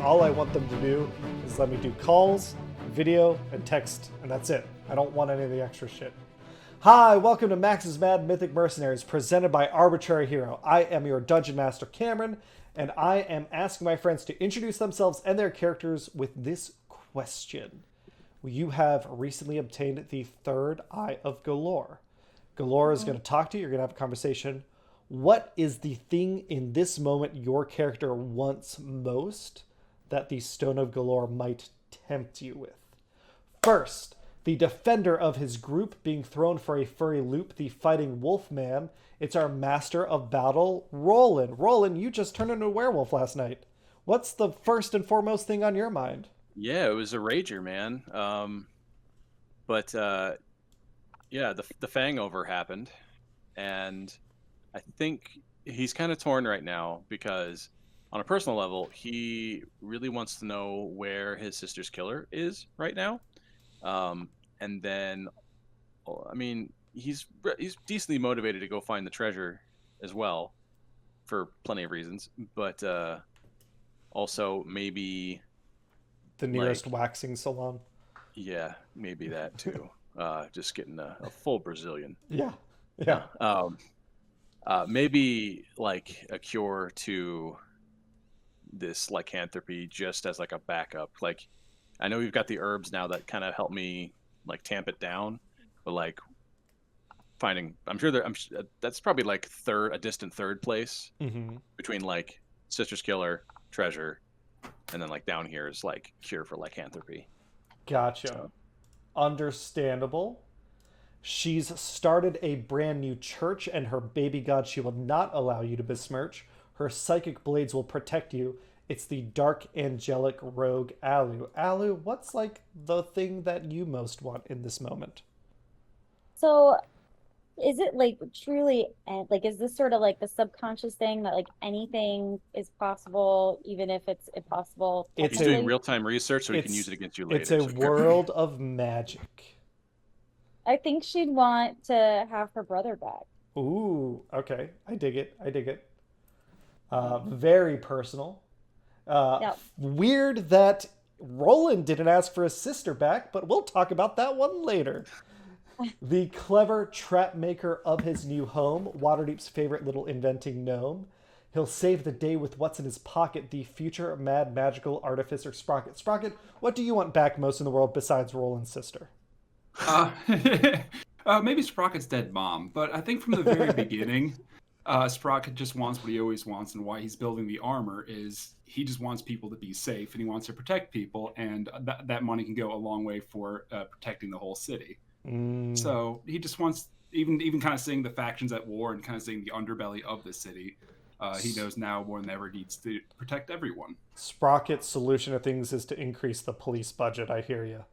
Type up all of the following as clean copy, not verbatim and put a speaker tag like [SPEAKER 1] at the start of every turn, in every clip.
[SPEAKER 1] all I want them to do is let me do calls, video, and text, and that's it. I don't want any of the extra shit. Hi, welcome to Max's Mad Mythic Mercenaries, presented by Arbitrary Hero. I am your Dungeon Master, Cameron, and I am asking my friends to introduce themselves and their characters with this question. You have recently obtained the third Eye of Golorr. Golorr is going to talk to you. You're going to have a conversation. What is the thing in this moment your character wants most that the Stone of Golorr might tempt you with? First, the defender of his group being thrown for a furry loop, the fighting wolf man. It's our master of battle, Rolan. Rolan, you just turned into a werewolf last night. What's the first and foremost thing on your mind?
[SPEAKER 2] Yeah, it was a rager, man. Yeah, the Fangover happened, and I think he's kind of torn right now because, on a personal level, he really wants to know where his sister's killer is right now. And then, I mean, he's decently motivated to go find the treasure as well, for plenty of reasons. But also maybe
[SPEAKER 1] the nearest waxing salon.
[SPEAKER 2] Yeah, maybe that too. Just getting a full Brazilian.
[SPEAKER 1] Yeah.
[SPEAKER 2] Maybe like a cure to this lycanthropy, just as like a backup. Like, I know we've got the herbs now that kind of help me like tamp it down, but like finding, that's probably like a distant third place between like sister's killer, treasure, and then like down here is like cure for lycanthropy.
[SPEAKER 1] Gotcha.
[SPEAKER 2] So.
[SPEAKER 1] Understandable. She's started a brand new church, and her baby god she will not allow you to besmirch. Her psychic blades will protect you. It's the dark angelic rogue Alu. Alu, what's like the thing that you most want in this moment?
[SPEAKER 3] So is it like truly, like, is this sort of like the subconscious thing that like anything is possible, even if it's impossible?
[SPEAKER 2] He's doing real-time research so he can use it against you later.
[SPEAKER 1] It's a world of magic.
[SPEAKER 3] I think she'd want to have her brother back.
[SPEAKER 1] Ooh, okay. I dig it. Very personal. Yep. Weird that Rolan didn't ask for his sister back, but we'll talk about that one later. The clever trap maker of his new home, Waterdeep's favorite little inventing gnome. He'll save the day with what's in his pocket, the future mad magical artificer Sprocket. Sprocket, what do you want back most in the world besides Rolan's sister?
[SPEAKER 4] Maybe Sprocket's dead mom, but I think from the very beginning, Sprocket just wants what he always wants, and why he's building the armor is he just wants people to be safe, and he wants to protect people, and that money can go a long way for protecting the whole city. So he just wants, even kind of seeing the factions at war and kind of seeing the underbelly of the city, he knows now more than ever needs to protect everyone.
[SPEAKER 1] Sprocket's solution to things is to increase the police budget, I hear you.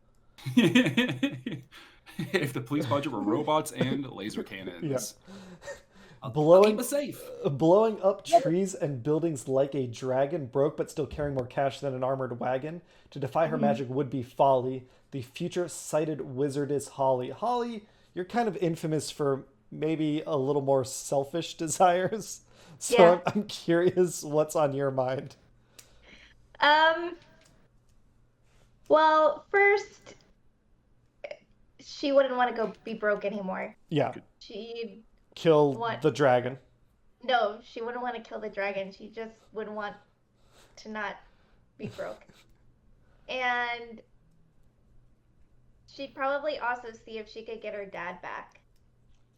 [SPEAKER 4] If the police budget were robots and laser cannons.
[SPEAKER 1] Yeah.
[SPEAKER 4] Keep us safe.
[SPEAKER 1] Blowing up trees and buildings like a dragon, broke but still carrying more cash than an armored wagon. To defy her magic would be folly. The future sighted wizardess Holly. Holly, you're kind of infamous for maybe a little more selfish desires. So yeah. I'm curious what's on your mind.
[SPEAKER 5] Well, first, she wouldn't want to go be broke anymore.
[SPEAKER 1] Yeah.
[SPEAKER 5] She'd
[SPEAKER 1] kill the dragon.
[SPEAKER 5] No, she wouldn't want to kill the dragon. She just would want to not be broke. And she'd probably also see if she could get her dad back,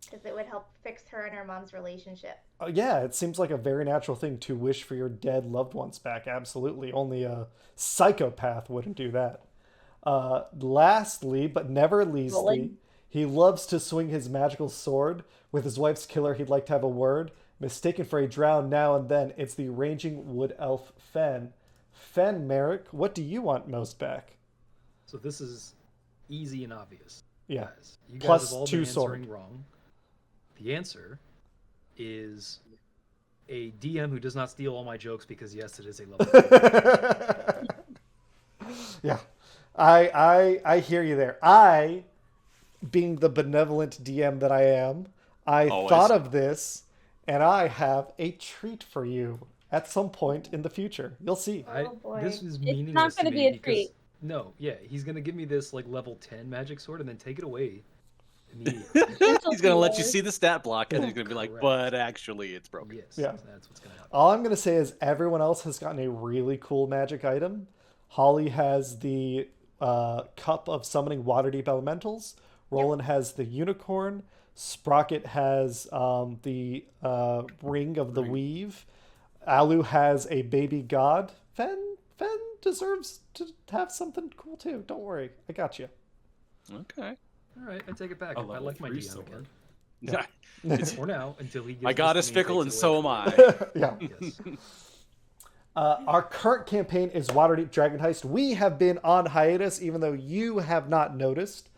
[SPEAKER 5] because it would help fix her and her mom's relationship.
[SPEAKER 1] Yeah, it seems like a very natural thing to wish for your dead loved ones back. Absolutely. Only a psychopath wouldn't do that. Lastly, but never leastly, he loves to swing his magical sword. With his wife's killer, he'd like to have a word. Mistaken for a drow now and then, it's the ranging wood elf Fen. Fen, Merrick, what do you want most back?
[SPEAKER 6] So this is easy and obvious.
[SPEAKER 1] Yeah.
[SPEAKER 6] Guys. You guys
[SPEAKER 1] Plus
[SPEAKER 6] have all
[SPEAKER 1] 2
[SPEAKER 6] been
[SPEAKER 1] sword.
[SPEAKER 6] Answering wrong. The answer is a DM who does not steal all my jokes, because yes, it is a level.
[SPEAKER 1] Yeah. I hear you there. I, being the benevolent DM that I am, I thought of this, and I have a treat for you at some point in the future. You'll see.
[SPEAKER 5] Oh, boy.
[SPEAKER 6] This is
[SPEAKER 3] It's
[SPEAKER 6] meaningless
[SPEAKER 3] not
[SPEAKER 6] to
[SPEAKER 3] going to
[SPEAKER 6] me
[SPEAKER 3] be a
[SPEAKER 6] because
[SPEAKER 3] treat.
[SPEAKER 6] no, yeah, he's gonna give me this like level 10 magic sword and then take it away immediately.
[SPEAKER 2] He's gonna let you see the stat block, and he's gonna be like,
[SPEAKER 6] Correct.
[SPEAKER 2] "But actually, it's broken."
[SPEAKER 6] Yes,
[SPEAKER 1] Yeah.
[SPEAKER 6] that's what's gonna happen.
[SPEAKER 1] All I'm going to say is everyone else has gotten a really cool magic item. Holly has the Cup of Summoning Waterdeep Elementals. Rolan has the Unicorn. Sprocket has the Ring of the Weave. Alu has a Baby God. Fen deserves to have something cool too. Don't worry. I got you.
[SPEAKER 2] Okay.
[SPEAKER 6] All right, I take it back.
[SPEAKER 4] A
[SPEAKER 6] I
[SPEAKER 4] level
[SPEAKER 6] like my
[SPEAKER 4] 3
[SPEAKER 6] DM
[SPEAKER 4] sword.
[SPEAKER 6] again.
[SPEAKER 2] Yeah.
[SPEAKER 6] For now, until he gives
[SPEAKER 2] My
[SPEAKER 6] this
[SPEAKER 2] god
[SPEAKER 6] to
[SPEAKER 2] is
[SPEAKER 6] me
[SPEAKER 2] fickle,
[SPEAKER 6] takes
[SPEAKER 2] and
[SPEAKER 6] it
[SPEAKER 2] so
[SPEAKER 6] away
[SPEAKER 2] am
[SPEAKER 6] from
[SPEAKER 2] I.
[SPEAKER 1] Yeah.
[SPEAKER 6] me. Yes.
[SPEAKER 1] Our current campaign is Waterdeepdragonheist. We have been on hiatus, even though you have not noticed.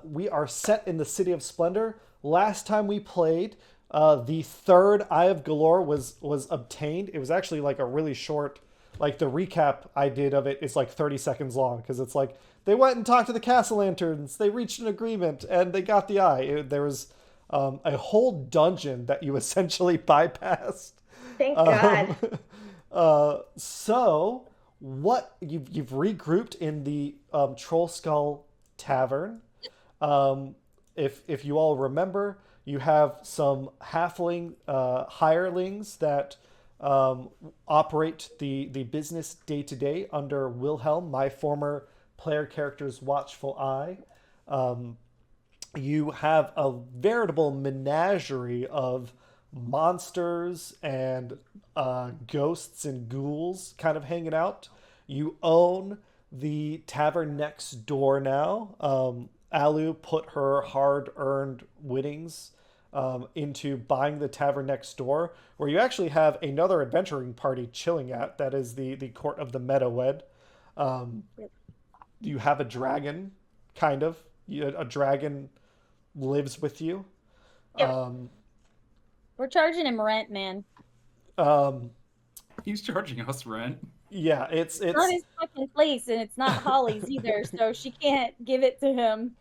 [SPEAKER 1] We are set in the City of Splendor. Last time we played, the third Eye of Golorr was obtained. It was actually like a really short, like the recap I did of it is like 30 seconds long because it's like they went and talked to the Castle Lanterns, they reached an agreement, and they got the eye. There was a whole dungeon that you essentially bypassed.
[SPEAKER 5] Thank God.
[SPEAKER 1] So what you've regrouped in the Troll Skull Tavern. If you all remember, you have some halfling hirelings that operate the business day to day under Wilhelm, my former player character's watchful eye. You have a veritable menagerie of monsters and ghosts and ghouls kind of hanging out. You own the tavern next door now. Alu put her hard-earned winnings into buying the tavern next door, where you actually have another adventuring party chilling at. That is the Court of the Meadowed. You have a dragon, kind of. A dragon lives with you.
[SPEAKER 3] Yep. We're charging him rent, man.
[SPEAKER 4] He's charging us rent.
[SPEAKER 1] Yeah, it's
[SPEAKER 3] Not his fucking place, and it's not Holly's either, so she can't give it to him.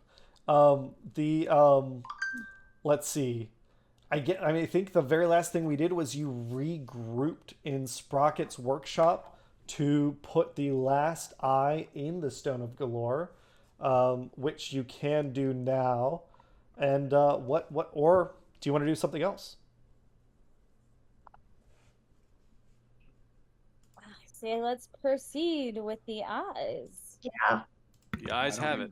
[SPEAKER 1] Let's see. I think the very last thing we did was you regrouped in Sprocket's workshop to put the last eye in the Stone of Golorr, which you can do now. And what or do you want to do something else?
[SPEAKER 3] I say let's proceed with the eyes.
[SPEAKER 5] Yeah.
[SPEAKER 2] The eyes have it.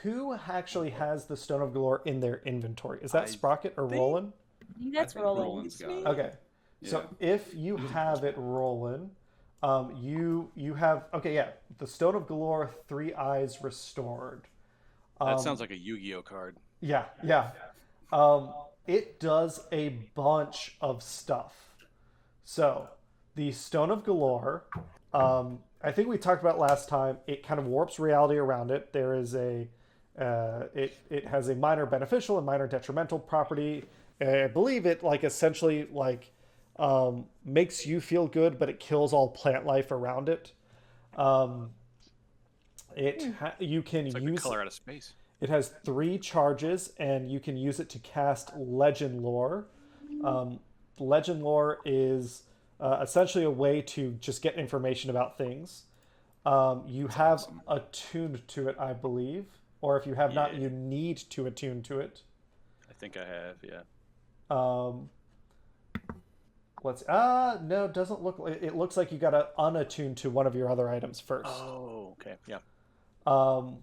[SPEAKER 1] Who actually has the Stone of Golorr in their inventory? Is that
[SPEAKER 2] I
[SPEAKER 1] Sprocket or
[SPEAKER 2] think-
[SPEAKER 1] Rolan?
[SPEAKER 3] I think that's Roland.
[SPEAKER 4] Roland's got it.
[SPEAKER 1] Okay. So
[SPEAKER 4] Yeah.
[SPEAKER 1] if you have it, Roland, you have the Stone of Golorr, 3 eyes restored.
[SPEAKER 2] That sounds like a Yu-Gi-Oh card.
[SPEAKER 1] Yeah. It does a bunch of stuff. So the Stone of Golorr, I think we talked about last time. It kind of warps reality around it. There is it has a minor beneficial and minor detrimental property. I believe it essentially makes you feel good, but it kills all plant life around it. You can
[SPEAKER 2] It's like
[SPEAKER 1] use
[SPEAKER 2] the color out of space.
[SPEAKER 1] it has 3 charges, and you can use it to cast Legend Lore. Legend Lore is essentially a way to just get information about things. You have
[SPEAKER 4] awesome.
[SPEAKER 1] attuned to it, I believe, or if you have not,
[SPEAKER 2] Yeah.
[SPEAKER 1] you need to attune to it.
[SPEAKER 2] I think I have, yeah.
[SPEAKER 1] No, it doesn't look like it. Looks like you got to unattune to one of your other items first.
[SPEAKER 2] Oh, okay, yeah.
[SPEAKER 1] To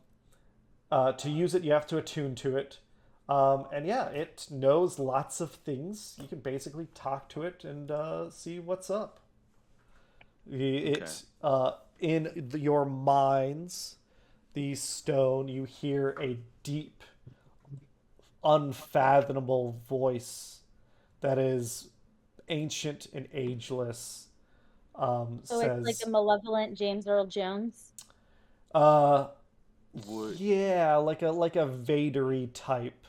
[SPEAKER 1] use it, you have to attune to it. And yeah, it knows lots of things. You can basically talk to it and see what's up. In your minds, the stone, you hear a deep, unfathomable voice that is ancient and ageless.
[SPEAKER 3] So
[SPEAKER 1] Says,
[SPEAKER 3] it's like a malevolent James Earl Jones.
[SPEAKER 1] yeah, like a Vadery type.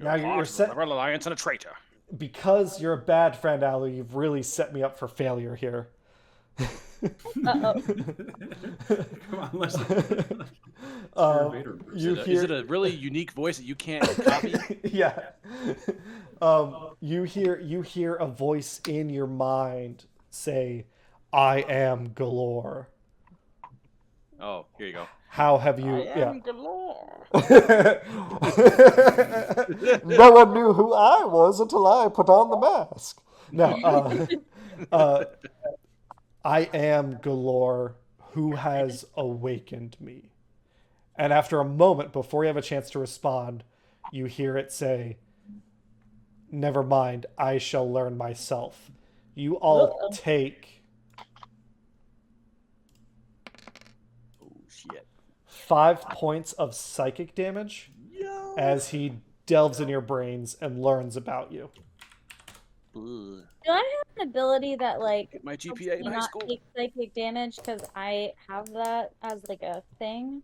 [SPEAKER 1] You're set.
[SPEAKER 2] Rebel Alliance and a traitor.
[SPEAKER 1] Because you're a bad friend, Alu, you've really set me up for failure here.
[SPEAKER 3] Uh-oh.
[SPEAKER 4] Come on, let's.
[SPEAKER 1] You
[SPEAKER 2] Is
[SPEAKER 1] hear
[SPEAKER 2] it a really unique voice that you can't copy?
[SPEAKER 1] yeah. You hear a voice in your mind say, "I am Golorr."
[SPEAKER 2] Oh, here you go.
[SPEAKER 1] How have you?
[SPEAKER 2] I am Golorr.
[SPEAKER 1] No one knew who I was until I put on the mask. No, I am Golorr, who has awakened me. And after a moment, before you have a chance to respond, you hear it say, "Never mind, I shall learn myself." You all take
[SPEAKER 2] Oh shit.
[SPEAKER 1] 5 points of psychic damage as he delves in your brains and learns about you.
[SPEAKER 2] Ugh.
[SPEAKER 3] Do I have an ability that like
[SPEAKER 2] Get my
[SPEAKER 3] helps
[SPEAKER 2] GPA in
[SPEAKER 3] me
[SPEAKER 2] high
[SPEAKER 3] not
[SPEAKER 2] school.
[SPEAKER 3] take psychic damage because I have that as like a thing?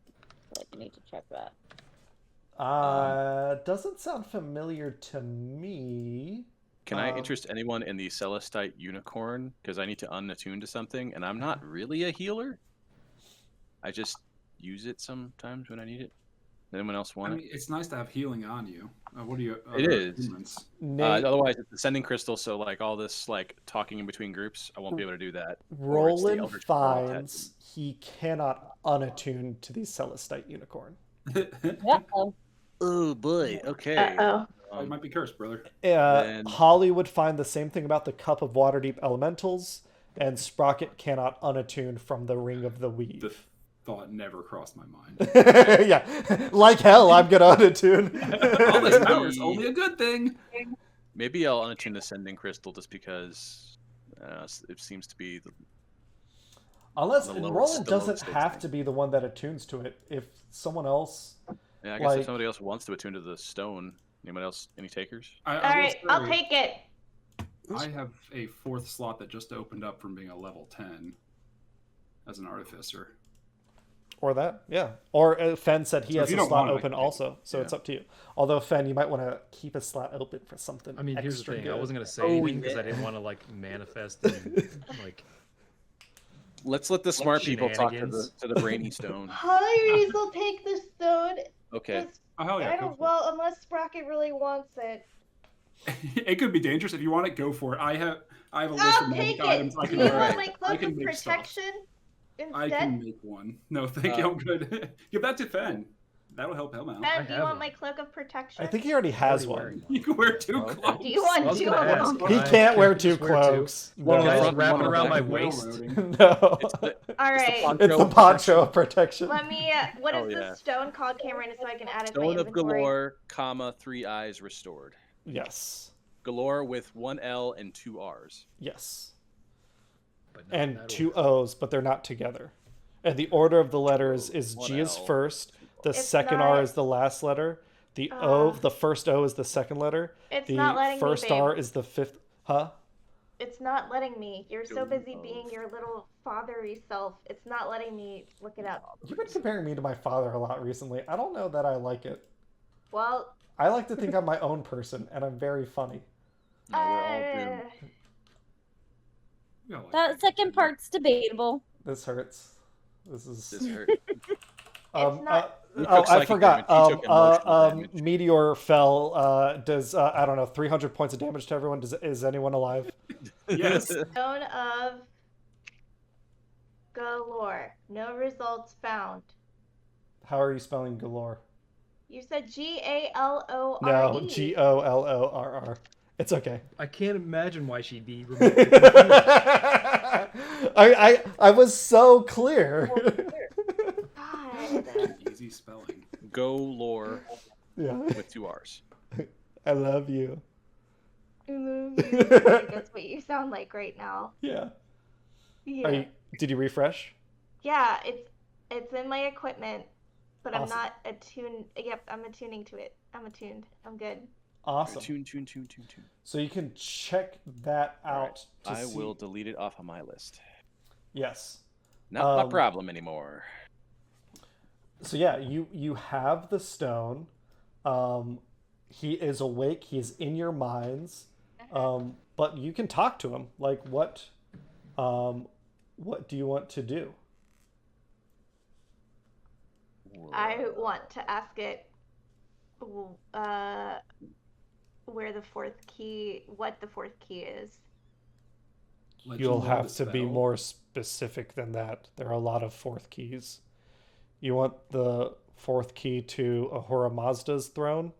[SPEAKER 3] Like, I need to check that.
[SPEAKER 1] Doesn't sound familiar to me.
[SPEAKER 2] Can I interest anyone in the Celestite Unicorn? Because I need to unattune to something, and I'm not really a healer. I just use it sometimes when I need it. Anyone else want
[SPEAKER 4] I mean, it's nice to have healing on you. What do you?
[SPEAKER 2] It is.
[SPEAKER 4] Humans?
[SPEAKER 1] Nate,
[SPEAKER 2] Otherwise, it's the sending crystal, so like all this like talking in between groups, I won't be able to do that. Or it's the
[SPEAKER 1] Roland
[SPEAKER 2] Eldritch Ball
[SPEAKER 1] finds he cannot unattune to the Celestite Unicorn.
[SPEAKER 3] Uh-oh.
[SPEAKER 2] Oh boy. Okay.
[SPEAKER 5] Uh-oh.
[SPEAKER 4] It might be cursed, brother.
[SPEAKER 2] Then-
[SPEAKER 1] Holly would find the same thing about the Cup of Waterdeep Elementals, and Sprocket cannot unattune from the Ring of the
[SPEAKER 4] The
[SPEAKER 1] Weave.
[SPEAKER 4] thought never crossed my mind.
[SPEAKER 1] Yeah, like hell, I'm gonna unattune.
[SPEAKER 4] All this power is only a good thing.
[SPEAKER 2] Maybe I'll unattune the sending crystal just because it seems to be the.
[SPEAKER 1] Unless
[SPEAKER 2] The lowest-
[SPEAKER 1] Roland
[SPEAKER 2] the lowest
[SPEAKER 1] doesn't
[SPEAKER 2] stakes
[SPEAKER 1] have
[SPEAKER 2] thing.
[SPEAKER 1] to be the one that attunes to it. If someone else,
[SPEAKER 2] Yeah, I guess
[SPEAKER 1] Like-
[SPEAKER 2] if somebody else wants to attune to the stone, anyone else? Any takers?
[SPEAKER 4] I
[SPEAKER 5] All
[SPEAKER 4] will
[SPEAKER 5] right, I'll
[SPEAKER 4] say,
[SPEAKER 5] take it.
[SPEAKER 4] I have a 4th slot that just opened up from being a level 10 as an artificer.
[SPEAKER 1] or that, yeah, or Fen said he
[SPEAKER 4] So if
[SPEAKER 1] has
[SPEAKER 4] you
[SPEAKER 1] a
[SPEAKER 4] don't
[SPEAKER 1] slot
[SPEAKER 4] want it, I
[SPEAKER 1] open
[SPEAKER 4] can take
[SPEAKER 1] also, so
[SPEAKER 4] it.
[SPEAKER 1] it's up to you. Although Fen, you might want to keep a slot open for something.
[SPEAKER 6] I mean, here's the
[SPEAKER 1] extra
[SPEAKER 6] thing.
[SPEAKER 1] good.
[SPEAKER 6] I wasn't gonna say
[SPEAKER 2] Oh,
[SPEAKER 6] anything because I
[SPEAKER 2] yeah.
[SPEAKER 6] didn't want to like manifest and, like.
[SPEAKER 2] Let's let the smart people talk
[SPEAKER 6] Shenanigans.
[SPEAKER 2] to the brainy stone.
[SPEAKER 5] Holly will take the stone.
[SPEAKER 2] Okay.
[SPEAKER 5] Just-
[SPEAKER 4] Oh, hell yeah.
[SPEAKER 5] I
[SPEAKER 4] go
[SPEAKER 5] don't.
[SPEAKER 4] for
[SPEAKER 5] Well, unless Sprocket really wants it.
[SPEAKER 4] it. It could be dangerous if you want it. Go for it. I have a list
[SPEAKER 5] I'll
[SPEAKER 4] of magic
[SPEAKER 5] take
[SPEAKER 4] items.
[SPEAKER 5] it.
[SPEAKER 4] I
[SPEAKER 5] Do
[SPEAKER 4] can,
[SPEAKER 5] you
[SPEAKER 2] Alright.
[SPEAKER 5] want my
[SPEAKER 4] I
[SPEAKER 5] cloak
[SPEAKER 4] can
[SPEAKER 5] of
[SPEAKER 4] make stuff.
[SPEAKER 5] protection
[SPEAKER 4] I
[SPEAKER 5] instead?
[SPEAKER 4] can make one. No, thank you. I'm good. Give that to Fen. That'll help him out.
[SPEAKER 5] Ben, do you
[SPEAKER 6] have
[SPEAKER 5] want
[SPEAKER 6] one.
[SPEAKER 5] my cloak of protection?
[SPEAKER 1] I think he already has
[SPEAKER 6] Already
[SPEAKER 1] one.
[SPEAKER 6] wearing
[SPEAKER 4] You can wear 2
[SPEAKER 2] Okay.
[SPEAKER 4] cloaks.
[SPEAKER 5] Do you
[SPEAKER 6] I
[SPEAKER 5] want
[SPEAKER 6] was
[SPEAKER 5] 2
[SPEAKER 6] gonna
[SPEAKER 5] of
[SPEAKER 6] ask.
[SPEAKER 5] them?
[SPEAKER 1] He
[SPEAKER 6] I
[SPEAKER 1] can't wear
[SPEAKER 6] just
[SPEAKER 1] 2
[SPEAKER 6] wear two.
[SPEAKER 1] cloaks.
[SPEAKER 2] One on the
[SPEAKER 1] No.
[SPEAKER 6] Guys,
[SPEAKER 2] front,
[SPEAKER 6] wrap
[SPEAKER 2] one
[SPEAKER 6] it
[SPEAKER 2] on the
[SPEAKER 6] around my
[SPEAKER 2] back.
[SPEAKER 6] waist.
[SPEAKER 1] No.
[SPEAKER 2] It's the,
[SPEAKER 5] All right.
[SPEAKER 2] it's
[SPEAKER 1] It's the poncho of protection.
[SPEAKER 5] Let me. What is
[SPEAKER 2] Oh, yeah.
[SPEAKER 5] this stone called, Cameron, so I can add it to
[SPEAKER 2] Stone
[SPEAKER 5] my
[SPEAKER 2] of
[SPEAKER 5] inventory?
[SPEAKER 2] Golorr, comma 3 eyes restored.
[SPEAKER 1] Yes.
[SPEAKER 2] Golorr with 1 L and 2 R's.
[SPEAKER 1] Yes.
[SPEAKER 6] But not in
[SPEAKER 1] And
[SPEAKER 6] that
[SPEAKER 1] 2
[SPEAKER 6] order.
[SPEAKER 1] O's, but they're not together. And the order of the letters is
[SPEAKER 2] One
[SPEAKER 1] G is
[SPEAKER 2] L.
[SPEAKER 1] first, the
[SPEAKER 5] It's
[SPEAKER 1] second
[SPEAKER 5] not-
[SPEAKER 1] R is the last letter, the the first O is the second letter,
[SPEAKER 5] It's
[SPEAKER 1] the
[SPEAKER 5] not letting
[SPEAKER 1] first
[SPEAKER 5] me, babe.
[SPEAKER 1] R is the fifth. Huh?
[SPEAKER 5] It's not letting me. You're so
[SPEAKER 2] Stone
[SPEAKER 5] busy
[SPEAKER 2] of-
[SPEAKER 5] being your little fathery self. It's not letting me look it up.
[SPEAKER 1] You've been comparing me to my father a lot recently. I don't know that I like it.
[SPEAKER 5] Well,
[SPEAKER 1] I like to think I'm my own person, and I'm very funny.
[SPEAKER 2] No, we're all doomed.
[SPEAKER 4] We all like
[SPEAKER 3] That second part's debatable.
[SPEAKER 1] This hurts. This is.
[SPEAKER 2] This hurt.
[SPEAKER 5] not-
[SPEAKER 2] Who
[SPEAKER 1] Oh,
[SPEAKER 2] took
[SPEAKER 1] I
[SPEAKER 2] psychic
[SPEAKER 1] forgot.
[SPEAKER 2] damage? He took emotional damage.
[SPEAKER 1] Meteor fell. Does I don't know, 300 points of damage to everyone. Is anyone alive?
[SPEAKER 4] Yes.
[SPEAKER 5] Stone of Golorr. No results found.
[SPEAKER 1] How are you spelling Golorr?
[SPEAKER 5] You said Galore.
[SPEAKER 1] No, Gollorr. It's okay.
[SPEAKER 6] I can't imagine why she'd be.
[SPEAKER 1] I was so clear.
[SPEAKER 5] God.
[SPEAKER 4] Easy spelling.
[SPEAKER 2] Golorr
[SPEAKER 1] Yeah.
[SPEAKER 2] with 2 R's.
[SPEAKER 1] I love you.
[SPEAKER 5] That's what you sound like right now.
[SPEAKER 1] Yeah.
[SPEAKER 5] Yeah.
[SPEAKER 1] Did you refresh?
[SPEAKER 5] Yeah, it's in my equipment, but I'm
[SPEAKER 1] Awesome.
[SPEAKER 5] not attuned. Yep, I'm attuning to it. I'm attuned. I'm good.
[SPEAKER 1] Awesome.
[SPEAKER 2] Tune.
[SPEAKER 1] So you can check that out. To
[SPEAKER 2] I
[SPEAKER 1] see.
[SPEAKER 2] will delete it off of my list.
[SPEAKER 1] Yes.
[SPEAKER 2] Not my
[SPEAKER 1] Um,
[SPEAKER 2] problem anymore.
[SPEAKER 1] So yeah, you have the stone. He is awake. He is in your minds. But you can talk to him. Like what What do you want to do?
[SPEAKER 5] I want to ask it where the fourth key, what the fourth key is.
[SPEAKER 4] Legend
[SPEAKER 1] You'll
[SPEAKER 4] of
[SPEAKER 1] have
[SPEAKER 4] the
[SPEAKER 1] to be
[SPEAKER 4] Spell.
[SPEAKER 1] more specific than that. There are a lot of fourth keys. You want the fourth key to Ahura Mazda's throne?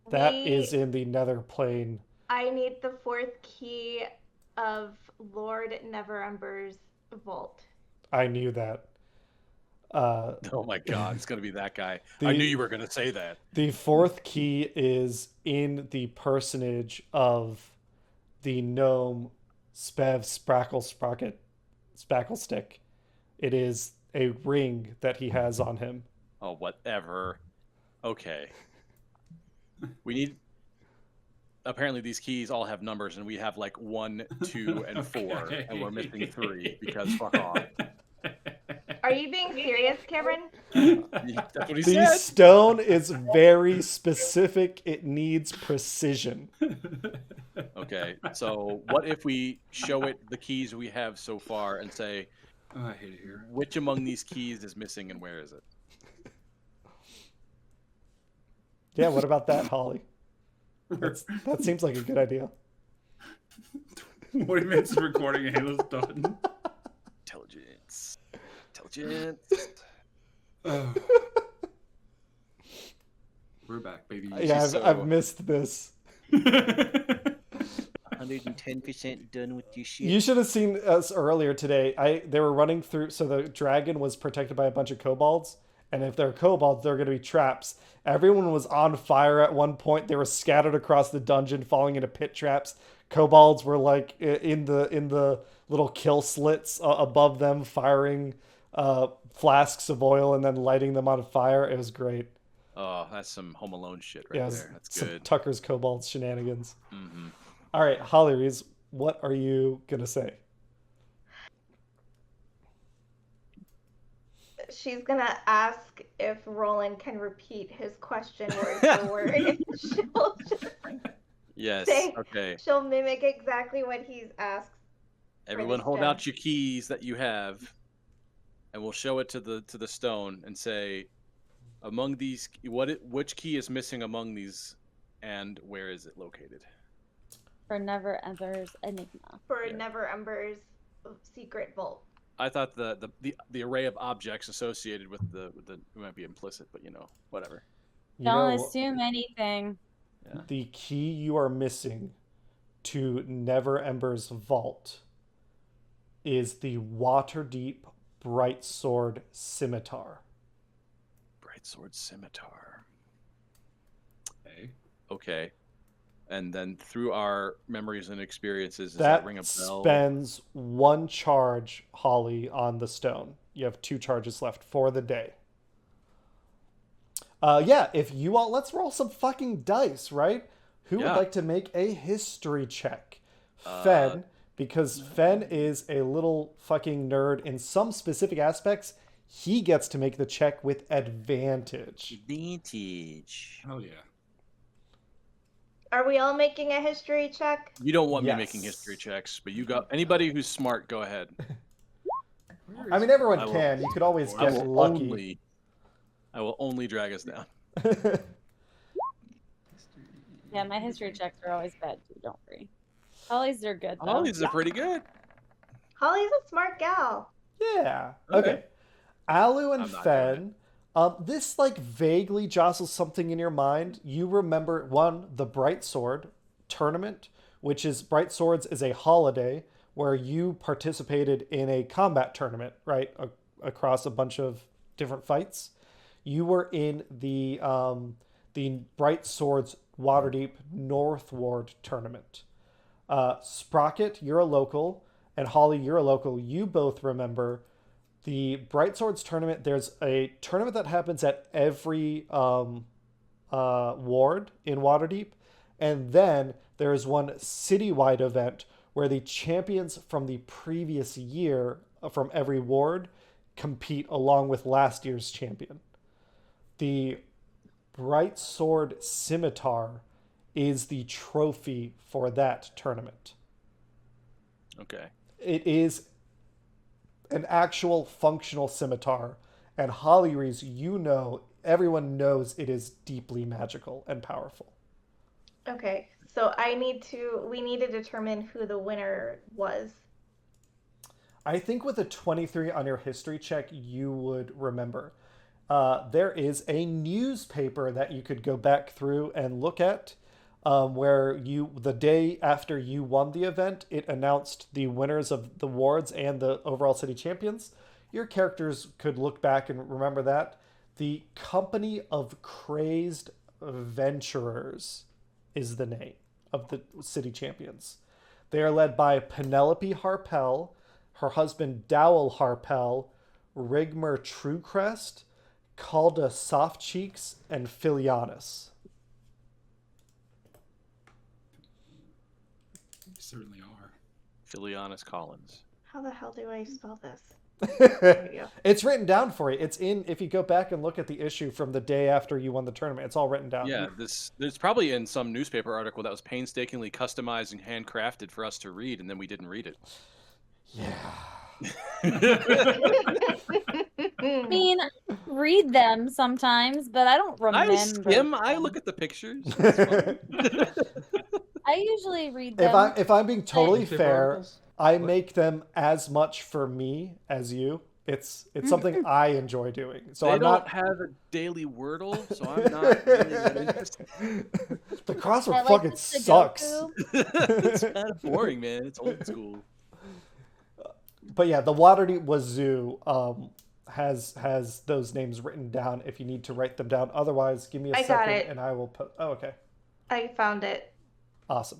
[SPEAKER 1] That is in the nether plane.
[SPEAKER 5] I need the fourth key of Lord Neverember's vault.
[SPEAKER 1] I knew that.
[SPEAKER 2] Oh my god, it's gonna be that guy. I knew you were gonna say that.
[SPEAKER 1] The fourth key is in the personage of the gnome Sprocket Spacklestick. It is a ring that he has on him.
[SPEAKER 2] Oh, whatever. Okay. We need. Apparently, these keys all have numbers, and we have like 1, 2, and 4,
[SPEAKER 4] Okay.
[SPEAKER 2] and we're missing 3 because fuck off.
[SPEAKER 5] Are you being serious, Cameron?
[SPEAKER 2] That's what he
[SPEAKER 1] The
[SPEAKER 2] said.
[SPEAKER 1] stone is very specific. It needs precision.
[SPEAKER 2] Okay, so what if we show it the keys we have so far and say,
[SPEAKER 4] Oh, I hate it here.
[SPEAKER 2] which among these keys is missing and where is it?
[SPEAKER 1] Yeah, what about that, Holly? That seems like a good idea.
[SPEAKER 4] 40 minutes of recording and Halo's done.
[SPEAKER 2] Intelligence.
[SPEAKER 4] Oh. We're back, baby.
[SPEAKER 1] Yeah,
[SPEAKER 2] So-
[SPEAKER 1] I've missed this.
[SPEAKER 7] 110% done with your shit.
[SPEAKER 1] You should have seen us earlier today. They were running through, so the dragon was protected by a bunch of kobolds, and if they're kobolds, they're going to be traps. Everyone was on fire at one point. They were scattered across the dungeon, falling into pit traps. Kobolds were like in the little kill slits above them, firing flasks of oil and then lighting them on fire. It was great.
[SPEAKER 2] Oh, that's some Home Alone shit right
[SPEAKER 1] Yeah, it was
[SPEAKER 2] there. That's
[SPEAKER 1] some
[SPEAKER 2] good.
[SPEAKER 1] Tucker's kobolds shenanigans.
[SPEAKER 2] Mm-hmm.
[SPEAKER 1] All right, Holly Rees, what are you gonna say?
[SPEAKER 5] She's gonna ask if Roland can repeat his question word for word.
[SPEAKER 2] Yes.
[SPEAKER 5] Say-
[SPEAKER 2] Okay.
[SPEAKER 5] She'll mimic exactly what he's asked.
[SPEAKER 2] Everyone,
[SPEAKER 5] this
[SPEAKER 2] hold
[SPEAKER 5] gem.
[SPEAKER 2] out your keys that you have, and we'll show it to the stone and say, among these, which key is missing among these, and where is it located?
[SPEAKER 3] For Never Ember's Enigma.
[SPEAKER 5] For
[SPEAKER 2] Yeah.
[SPEAKER 5] Neverember's secret vault.
[SPEAKER 2] I thought the array of objects associated with the it might be implicit, but whatever.
[SPEAKER 1] You
[SPEAKER 3] Don't
[SPEAKER 1] know,
[SPEAKER 3] assume anything.
[SPEAKER 1] the key you are missing to Never Ember's vault is the Waterdeep Bright Sword Scimitar.
[SPEAKER 2] Bright sword scimitar.
[SPEAKER 4] Okay.
[SPEAKER 2] Okay. And then through our memories and experiences, does that
[SPEAKER 1] That
[SPEAKER 2] ring a bell?
[SPEAKER 1] spends 1 charge, Holly, on the stone. You have 2 charges left for the day. Yeah, if you all, let's roll some fucking dice, right? Who would
[SPEAKER 2] Yeah.
[SPEAKER 1] like to make a history check? Fen, because Fen is a little fucking nerd in some specific aspects. He gets to make the check with advantage.
[SPEAKER 7] Advantage.
[SPEAKER 4] Hell yeah.
[SPEAKER 5] Are we all making a history check?
[SPEAKER 2] You don't want me
[SPEAKER 1] Yes.
[SPEAKER 2] making history checks, but you got anybody who's smart, go ahead.
[SPEAKER 1] I mean, everyone
[SPEAKER 2] I will-
[SPEAKER 1] can. You could always
[SPEAKER 2] I
[SPEAKER 1] get
[SPEAKER 2] will
[SPEAKER 1] lucky.
[SPEAKER 2] only drag us down.
[SPEAKER 3] Yeah, my history checks are always bad too. Don't worry. Holly's are good though.
[SPEAKER 2] Oh, these are pretty good.
[SPEAKER 5] Holly's a smart gal.
[SPEAKER 1] Yeah.
[SPEAKER 2] Okay.
[SPEAKER 1] Okay. Alu and
[SPEAKER 2] I'm not
[SPEAKER 1] Fen, this like vaguely jostles something in your mind. You remember the Bright Sword tournament, which is Bright Swords is a holiday where you participated in a combat tournament, right? Across a bunch of different fights. You were in the Bright Swords Waterdeep North Ward tournament. Sprocket, you're a local, and Holly, you're a local. You both remember the Bright Swords tournament. There's a tournament that happens at every ward in Waterdeep, and then there's one citywide event where the champions from the previous year from every ward compete along with last year's champion. The Bright Sword Scimitar is the trophy for that tournament.
[SPEAKER 2] Okay.
[SPEAKER 1] It is an actual functional scimitar. And Hollyrees, everyone knows it is deeply magical and powerful.
[SPEAKER 5] Okay, so we need to determine who the winner was.
[SPEAKER 1] I think with a 23 on your history check, you would remember. There is a newspaper that you could go back through and look at, where the day after you won the event, it announced the winners of the awards and the overall city champions. Your characters could look back and remember that. The Company of Crazed Venturers is the name of the city champions. They are led by Penelope Harpel, her husband Dowell Harpel, Rigmer Truecrest, Calda Softcheeks, and Filianus.
[SPEAKER 4] Certainly are.
[SPEAKER 2] Filianus Collins.
[SPEAKER 5] How the hell do I spell this? There we go.
[SPEAKER 1] It's written down for you. It's if you go back and look at the issue from the day after you won the tournament, it's all written down.
[SPEAKER 2] Yeah, there's probably in some newspaper article that was painstakingly customized and handcrafted for us to read, and then we didn't read it.
[SPEAKER 1] Yeah.
[SPEAKER 3] I mean, read them sometimes, but I don't remember.
[SPEAKER 2] I skim. I look at the pictures.
[SPEAKER 3] I usually read them.
[SPEAKER 1] If I'm being totally
[SPEAKER 6] Newspaper
[SPEAKER 1] fair,
[SPEAKER 6] articles?
[SPEAKER 1] I make them as much for me as you. It's something I enjoy doing. So
[SPEAKER 2] They
[SPEAKER 1] I'm
[SPEAKER 2] don't
[SPEAKER 1] not.
[SPEAKER 2] have a daily Wordle, so I'm not really that interested.
[SPEAKER 1] The crossword
[SPEAKER 3] I like
[SPEAKER 1] fucking
[SPEAKER 3] the
[SPEAKER 1] sucks.
[SPEAKER 3] Sudoku.
[SPEAKER 2] It's kind of boring, man. It's old school.
[SPEAKER 1] But yeah, the Waterdeep Wazoo has those names written down if you need to write them down. Otherwise, give me a
[SPEAKER 5] I got
[SPEAKER 1] second
[SPEAKER 5] it.
[SPEAKER 1] and I will put. Oh, okay.
[SPEAKER 5] I found it.
[SPEAKER 1] Awesome.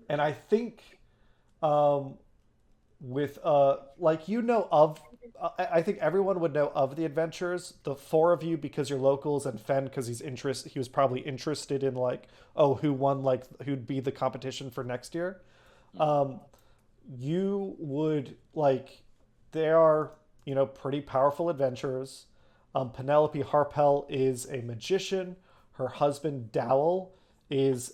[SPEAKER 1] And I think with I think everyone would know of the adventures, the four of you because you're locals, and Fen because he was probably interested in who won, who'd be the competition for next year. You would they are pretty powerful adventurers. Penelope Harpel is a magician. Her husband Dowell is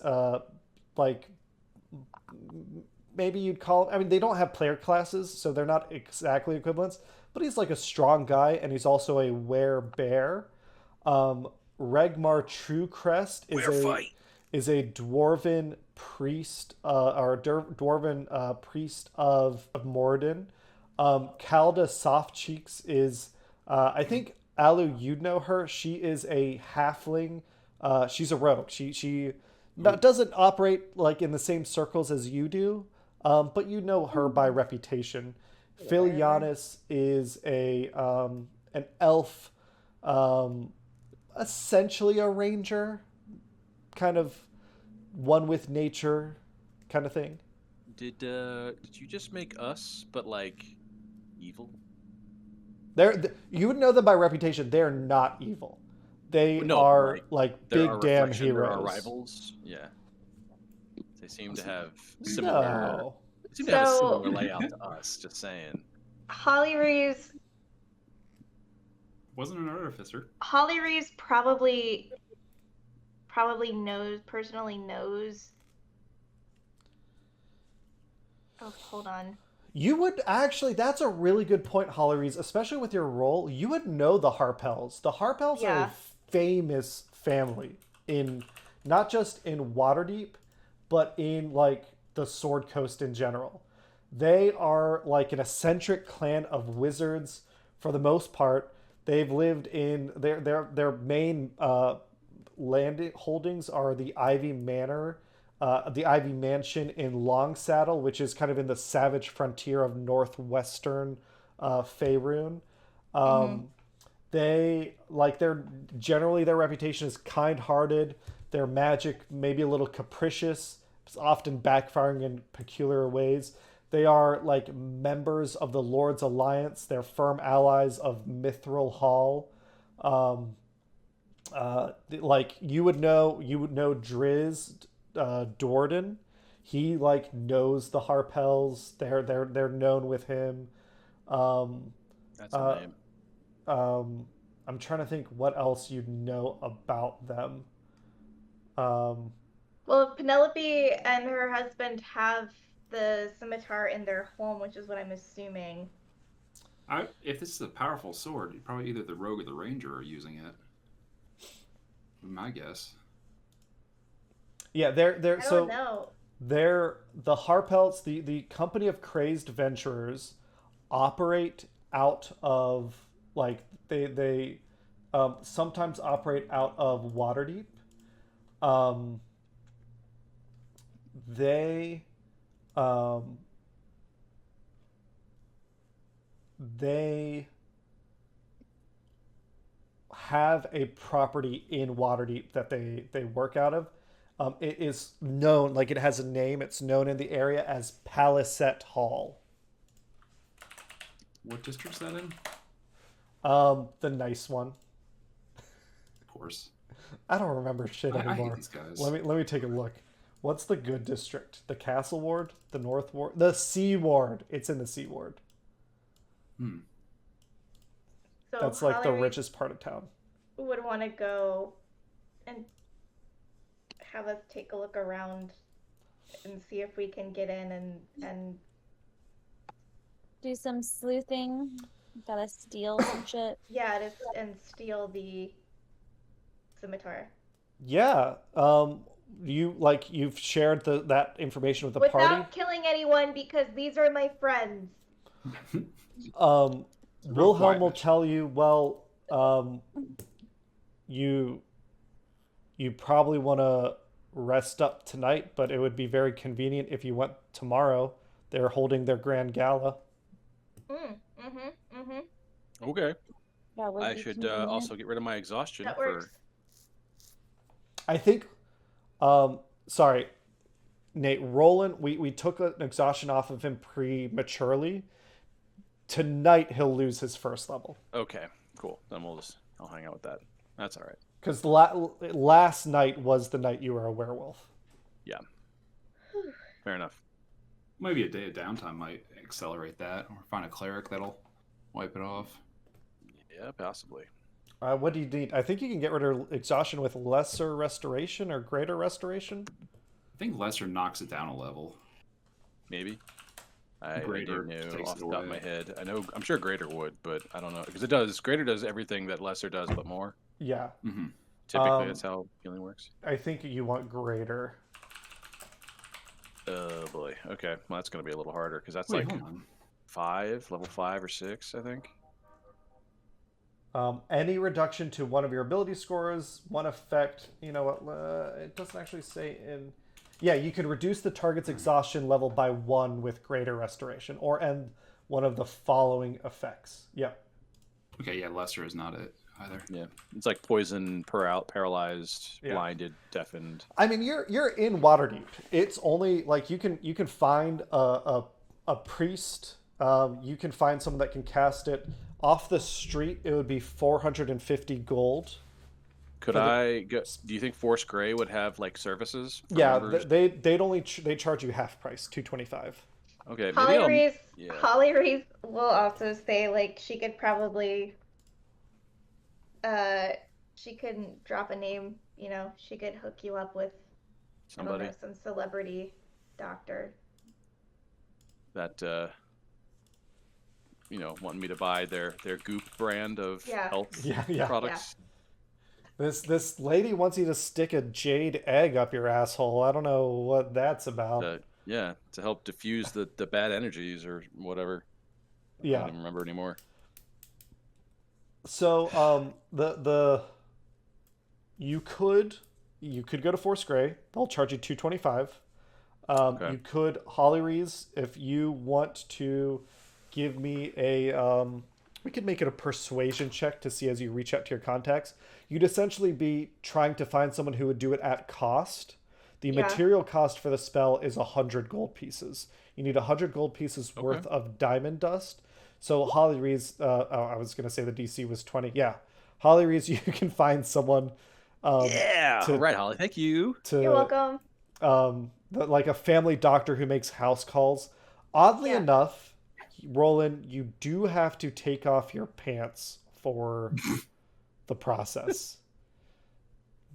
[SPEAKER 1] maybe you'd call. I mean, they don't have player classes, so they're not exactly equivalents. But he's a strong guy, and he's also a werebear. Regmar Truecrest is a dwarven priest, dwarven priest of Moradin. Calda Softcheeks is, I think Alu, you'd know her. She is a halfling. She's a rogue. She doesn't operate in the same circles as you do, but you know her by reputation. Filianus is an elf, essentially a ranger, kind of one with nature, kind of thing.
[SPEAKER 2] Did you just make us, but evil?
[SPEAKER 1] You would know them by reputation. They're not evil. They are big damn heroes.
[SPEAKER 2] They're our rivals. Yeah. They seem to have similar.
[SPEAKER 1] No.
[SPEAKER 2] They seem to have a similar layout to us. Just saying.
[SPEAKER 5] Hollyrees
[SPEAKER 4] Wasn't an artificer.
[SPEAKER 5] probably personally knows. Oh, hold on.
[SPEAKER 1] You would actually, that's a really good point, Holleries, especially with your role. You would know the Harpels. The Harpels are a famous family not just in Waterdeep, but in the Sword Coast in general. They are an eccentric clan of wizards for the most part. They've lived in their main land holdings are the Ivy Manor, the Ivy Mansion in Longsaddle, which is kind of in the savage frontier of northwestern Faerun. They their reputation is kind-hearted. Their magic maybe a little capricious, it's often backfiring in peculiar ways. They are members of the Lord's Alliance. They're firm allies of Mithril Hall. You would know Driz Dordan. He knows the Harpels. They're known with him.
[SPEAKER 2] That's a name.
[SPEAKER 1] I'm trying to think what else you'd know about them.
[SPEAKER 5] Well, if Penelope and her husband have the scimitar in their home, which is what I'm assuming.
[SPEAKER 4] If this is a powerful sword, probably either the rogue or the ranger are using it. My guess.
[SPEAKER 1] Yeah, they're
[SPEAKER 5] I don't know.
[SPEAKER 1] they're the Harpelts, the company of crazed venturers, operate out of like they sometimes operate out of Waterdeep. They have a property in Waterdeep that they work out of. It is known, like it has a name. It's known in the area as Palisette Hall.
[SPEAKER 4] What district's that in?
[SPEAKER 1] The nice one.
[SPEAKER 4] Of course.
[SPEAKER 1] I don't remember shit
[SPEAKER 4] I
[SPEAKER 1] anymore.
[SPEAKER 4] hate these guys.
[SPEAKER 1] Let me take a look. What's the good district? The Castle Ward, the North Ward, the Sea Ward. It's in the Sea Ward.
[SPEAKER 5] So
[SPEAKER 1] That's like the
[SPEAKER 5] Holly
[SPEAKER 1] richest part of town.
[SPEAKER 5] would want to go and have us take a look around and see if we can get in and
[SPEAKER 3] Do some sleuthing. Gotta steal some shit.
[SPEAKER 5] yeah, and steal the scimitar
[SPEAKER 1] Yeah. You've shared that information with the
[SPEAKER 5] without
[SPEAKER 1] party.
[SPEAKER 5] killing anyone because these are my friends.
[SPEAKER 1] Wilhelm will
[SPEAKER 4] quiet.
[SPEAKER 1] tell you, well, you probably want to rest up tonight, but it would be very convenient if you went tomorrow. They're holding their grand gala.
[SPEAKER 2] Okay.
[SPEAKER 3] That would
[SPEAKER 2] I
[SPEAKER 3] be
[SPEAKER 2] should
[SPEAKER 3] convenient.
[SPEAKER 2] also get rid of my exhaustion
[SPEAKER 5] That
[SPEAKER 2] for.
[SPEAKER 5] works.
[SPEAKER 1] I think, sorry, Nate, Rolan, we took an exhaustion off of him prematurely. Tonight he'll lose his first level.
[SPEAKER 2] Okay, cool. Then I'll hang out with that. That's all right.
[SPEAKER 1] Because last night was the night you were a werewolf.
[SPEAKER 2] Yeah. Fair enough.
[SPEAKER 4] Maybe a day of downtime might accelerate that, or find a cleric that'll wipe it off.
[SPEAKER 2] Yeah, possibly.
[SPEAKER 1] What do you need? I think you can get rid of exhaustion with lesser restoration or greater restoration.
[SPEAKER 4] I think lesser knocks it down a level.
[SPEAKER 2] Maybe. I
[SPEAKER 4] Greater
[SPEAKER 2] don't know
[SPEAKER 4] takes
[SPEAKER 2] off
[SPEAKER 4] it
[SPEAKER 2] the top of my
[SPEAKER 4] away.
[SPEAKER 2] head. I'm sure greater would, but I don't know because it does. Greater does everything that lesser does, but more.
[SPEAKER 1] Yeah,
[SPEAKER 4] Mm-hmm.
[SPEAKER 2] Typically, that's how healing works.
[SPEAKER 1] I think you want greater.
[SPEAKER 2] Oh boy. Okay. Well, that's gonna be a little harder because that's
[SPEAKER 4] Wait,
[SPEAKER 2] like
[SPEAKER 4] hold on.
[SPEAKER 2] level 5 or 6, I think.
[SPEAKER 1] Any reduction to one of your ability scores, one effect. You know what? It doesn't actually say in. Yeah, you can reduce the target's exhaustion level by 1 with greater restoration, or end one of the following effects. Yeah.
[SPEAKER 4] Okay, yeah, lesser is not it either.
[SPEAKER 2] Yeah. It's like poison, paralyzed,
[SPEAKER 1] Yeah.
[SPEAKER 2] blinded, deafened.
[SPEAKER 1] I mean, you're in Waterdeep. It's only like you can find a priest. You can find someone that can cast it off the street. It would be 450 gold.
[SPEAKER 2] Could I go? Do you think Force Grey would have like services? For
[SPEAKER 1] Yeah,
[SPEAKER 2] members?
[SPEAKER 1] they charge you half price, 225.
[SPEAKER 2] Okay, maybe
[SPEAKER 5] Holly
[SPEAKER 2] I'll.
[SPEAKER 5] Reese,
[SPEAKER 2] Yeah.
[SPEAKER 5] Holly Reese will also say like she could probably she could drop a name, you know, she could hook you up with I don't
[SPEAKER 2] Somebody
[SPEAKER 5] know, some celebrity doctor.
[SPEAKER 2] that wanting me to buy their Goop brand of
[SPEAKER 5] Yeah.
[SPEAKER 2] health
[SPEAKER 1] Yeah.
[SPEAKER 2] products.
[SPEAKER 1] This lady wants you to stick a jade egg up your asshole. I don't know what that's about.
[SPEAKER 2] To help diffuse the bad energies or whatever. I
[SPEAKER 1] Yeah.
[SPEAKER 2] don't even remember anymore.
[SPEAKER 1] So you could go to Force Grey. They'll charge you 225.
[SPEAKER 2] Okay.
[SPEAKER 1] You could Holly Reese if you want to give me a we could make it a persuasion check to see as you reach out to your contacts. You'd essentially be trying to find someone who would do it at cost. The
[SPEAKER 5] Yeah.
[SPEAKER 1] material cost for the spell is 100 gold pieces. You need 100 gold pieces worth of diamond dust. So Holly Reese, I was going to say the DC was 20. Yeah. Holly Reese, you can find someone
[SPEAKER 2] Yeah.
[SPEAKER 1] to-
[SPEAKER 2] Right, Holly. Thank you.
[SPEAKER 5] You're welcome.
[SPEAKER 1] like a family doctor who makes house calls. Oddly
[SPEAKER 5] Yeah.
[SPEAKER 1] enough, Roland, you do have to take off your pants for the process.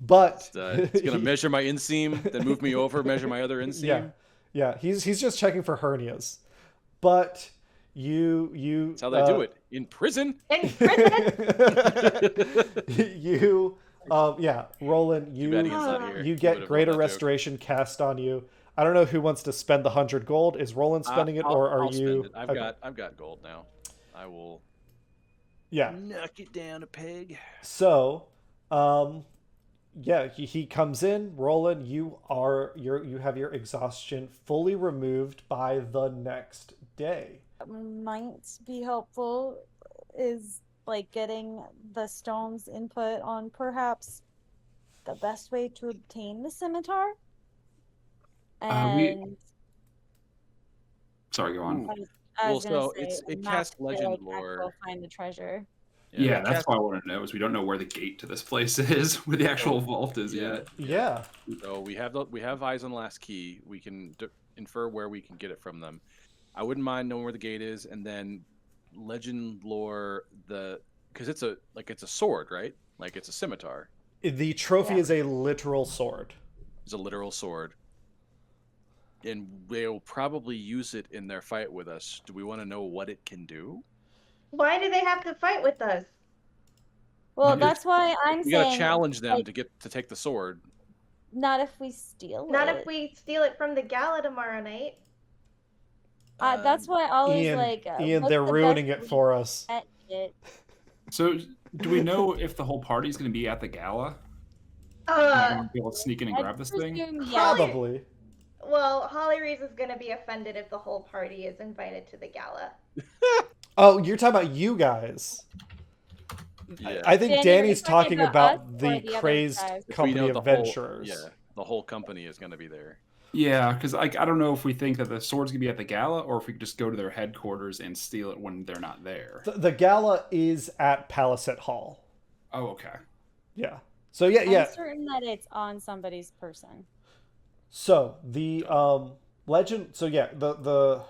[SPEAKER 1] But
[SPEAKER 2] It's gonna measure my inseam, then move me over, measure my other inseam.
[SPEAKER 1] yeah, Yeah, he's just checking for hernias. But you
[SPEAKER 2] That's how they do it in prison.
[SPEAKER 5] In prison?
[SPEAKER 1] you Roland,
[SPEAKER 2] Too bad Ian's not
[SPEAKER 1] you
[SPEAKER 2] here.
[SPEAKER 1] you
[SPEAKER 2] He
[SPEAKER 1] get
[SPEAKER 2] would've
[SPEAKER 1] greater
[SPEAKER 2] loved that joke.
[SPEAKER 1] restoration cast on you. I don't know who wants to spend the 100 gold. Is Roland spending it, or are
[SPEAKER 2] I'll
[SPEAKER 1] you?
[SPEAKER 2] spend it.
[SPEAKER 1] Okay.
[SPEAKER 2] I've got gold now. I will
[SPEAKER 1] Yeah.
[SPEAKER 2] knock it down a peg.
[SPEAKER 1] So, yeah, he comes in. Roland, you have your exhaustion fully removed by the next day.
[SPEAKER 3] Might be helpful is like getting the stone's input on perhaps the best way to obtain the scimitar. And
[SPEAKER 4] Sorry, go on.
[SPEAKER 3] I was
[SPEAKER 2] Well,
[SPEAKER 3] gonna
[SPEAKER 2] so
[SPEAKER 3] say,
[SPEAKER 2] it
[SPEAKER 3] not
[SPEAKER 2] casts
[SPEAKER 3] to,
[SPEAKER 2] legend
[SPEAKER 3] like,
[SPEAKER 2] lore.
[SPEAKER 3] Go find the treasure.
[SPEAKER 4] Yeah,
[SPEAKER 2] it
[SPEAKER 4] that's
[SPEAKER 2] casts-
[SPEAKER 4] what I want to know is we don't know where the gate to this place is, where the actual vault is yet.
[SPEAKER 1] Yeah.
[SPEAKER 2] So we have eyes on the last key. We can infer where we can get it from them. I wouldn't mind knowing where the gate is, and then legend lore because it's a sword, right? Like it's a scimitar.
[SPEAKER 1] The trophy
[SPEAKER 3] Yeah.
[SPEAKER 1] is a literal sword.
[SPEAKER 2] It's a literal sword. And they'll probably use it in their fight with us. Do we want to know what it can do?
[SPEAKER 5] Why do they have to fight with us?
[SPEAKER 3] Well,
[SPEAKER 4] Numbers.
[SPEAKER 3] that's why I'm
[SPEAKER 2] We
[SPEAKER 3] saying
[SPEAKER 2] gotta challenge them
[SPEAKER 3] like,
[SPEAKER 2] to take the sword.
[SPEAKER 3] not if we steal
[SPEAKER 5] Not
[SPEAKER 3] it.
[SPEAKER 5] if we steal it from the gala tomorrow night.
[SPEAKER 3] That's why I always
[SPEAKER 1] Ian,
[SPEAKER 3] like.
[SPEAKER 1] Ian,
[SPEAKER 3] what's
[SPEAKER 1] they're
[SPEAKER 3] the
[SPEAKER 1] ruining
[SPEAKER 3] best
[SPEAKER 1] it
[SPEAKER 3] way
[SPEAKER 1] for
[SPEAKER 3] to
[SPEAKER 1] us.
[SPEAKER 3] get it?
[SPEAKER 4] So, do we know if the whole party's going to be at the gala? Be able to sneak in and
[SPEAKER 3] I
[SPEAKER 4] grab this thing?
[SPEAKER 3] presume, yeah.
[SPEAKER 1] Probably.
[SPEAKER 5] Well, Holly Reese is gonna be offended if the whole party is invited to the gala.
[SPEAKER 1] Oh, you're talking about you guys.
[SPEAKER 2] Yeah.
[SPEAKER 1] I think
[SPEAKER 3] Danny,
[SPEAKER 1] Danny's
[SPEAKER 3] are you talking
[SPEAKER 1] talking
[SPEAKER 3] about
[SPEAKER 1] about
[SPEAKER 3] us or
[SPEAKER 1] the
[SPEAKER 3] the other
[SPEAKER 1] crazed
[SPEAKER 3] guys?
[SPEAKER 2] If we
[SPEAKER 1] company
[SPEAKER 2] know
[SPEAKER 1] of
[SPEAKER 2] the whole-
[SPEAKER 1] adventurers.
[SPEAKER 2] the whole company is going to be there.
[SPEAKER 4] Yeah, because I don't know if we think that the sword's going to be at the gala or if we could just go to their headquarters and steal it when they're not there.
[SPEAKER 1] The gala is at Palisade Hall.
[SPEAKER 4] Oh, okay.
[SPEAKER 1] Yeah. So yeah.
[SPEAKER 3] I'm certain that it's on somebody's person.
[SPEAKER 1] So the legend. So yeah, the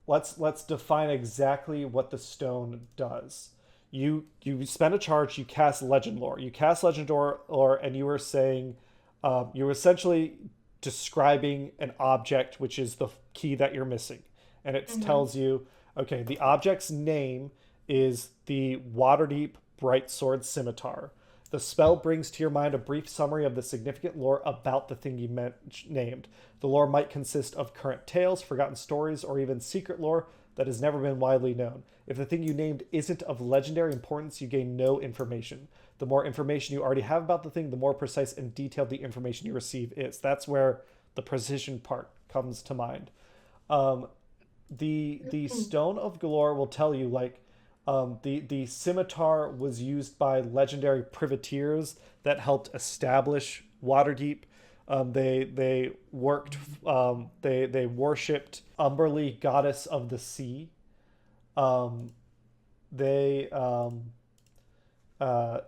[SPEAKER 1] let's define exactly what the stone does. You spend a charge. You cast legend lore. You cast legend lore, and you were saying, you were essentially describing an object, which is the key that you're missing, and it tells you, okay, the object's name is the Waterdeep Brightsword Scimitar. The spell brings to your mind a brief summary of the significant lore about the thing you named. The lore might consist of current tales, forgotten stories, or even secret lore that has never been widely known. If the thing you named isn't of legendary importance, you gain no information. The more information you already have about the thing, the more precise and detailed the information you receive is. That's where the precision part comes to mind. The Stone of Golorr will tell you, like, the scimitar was used by legendary privateers that helped establish Waterdeep. They worked. They worshipped Umberly, goddess of the sea.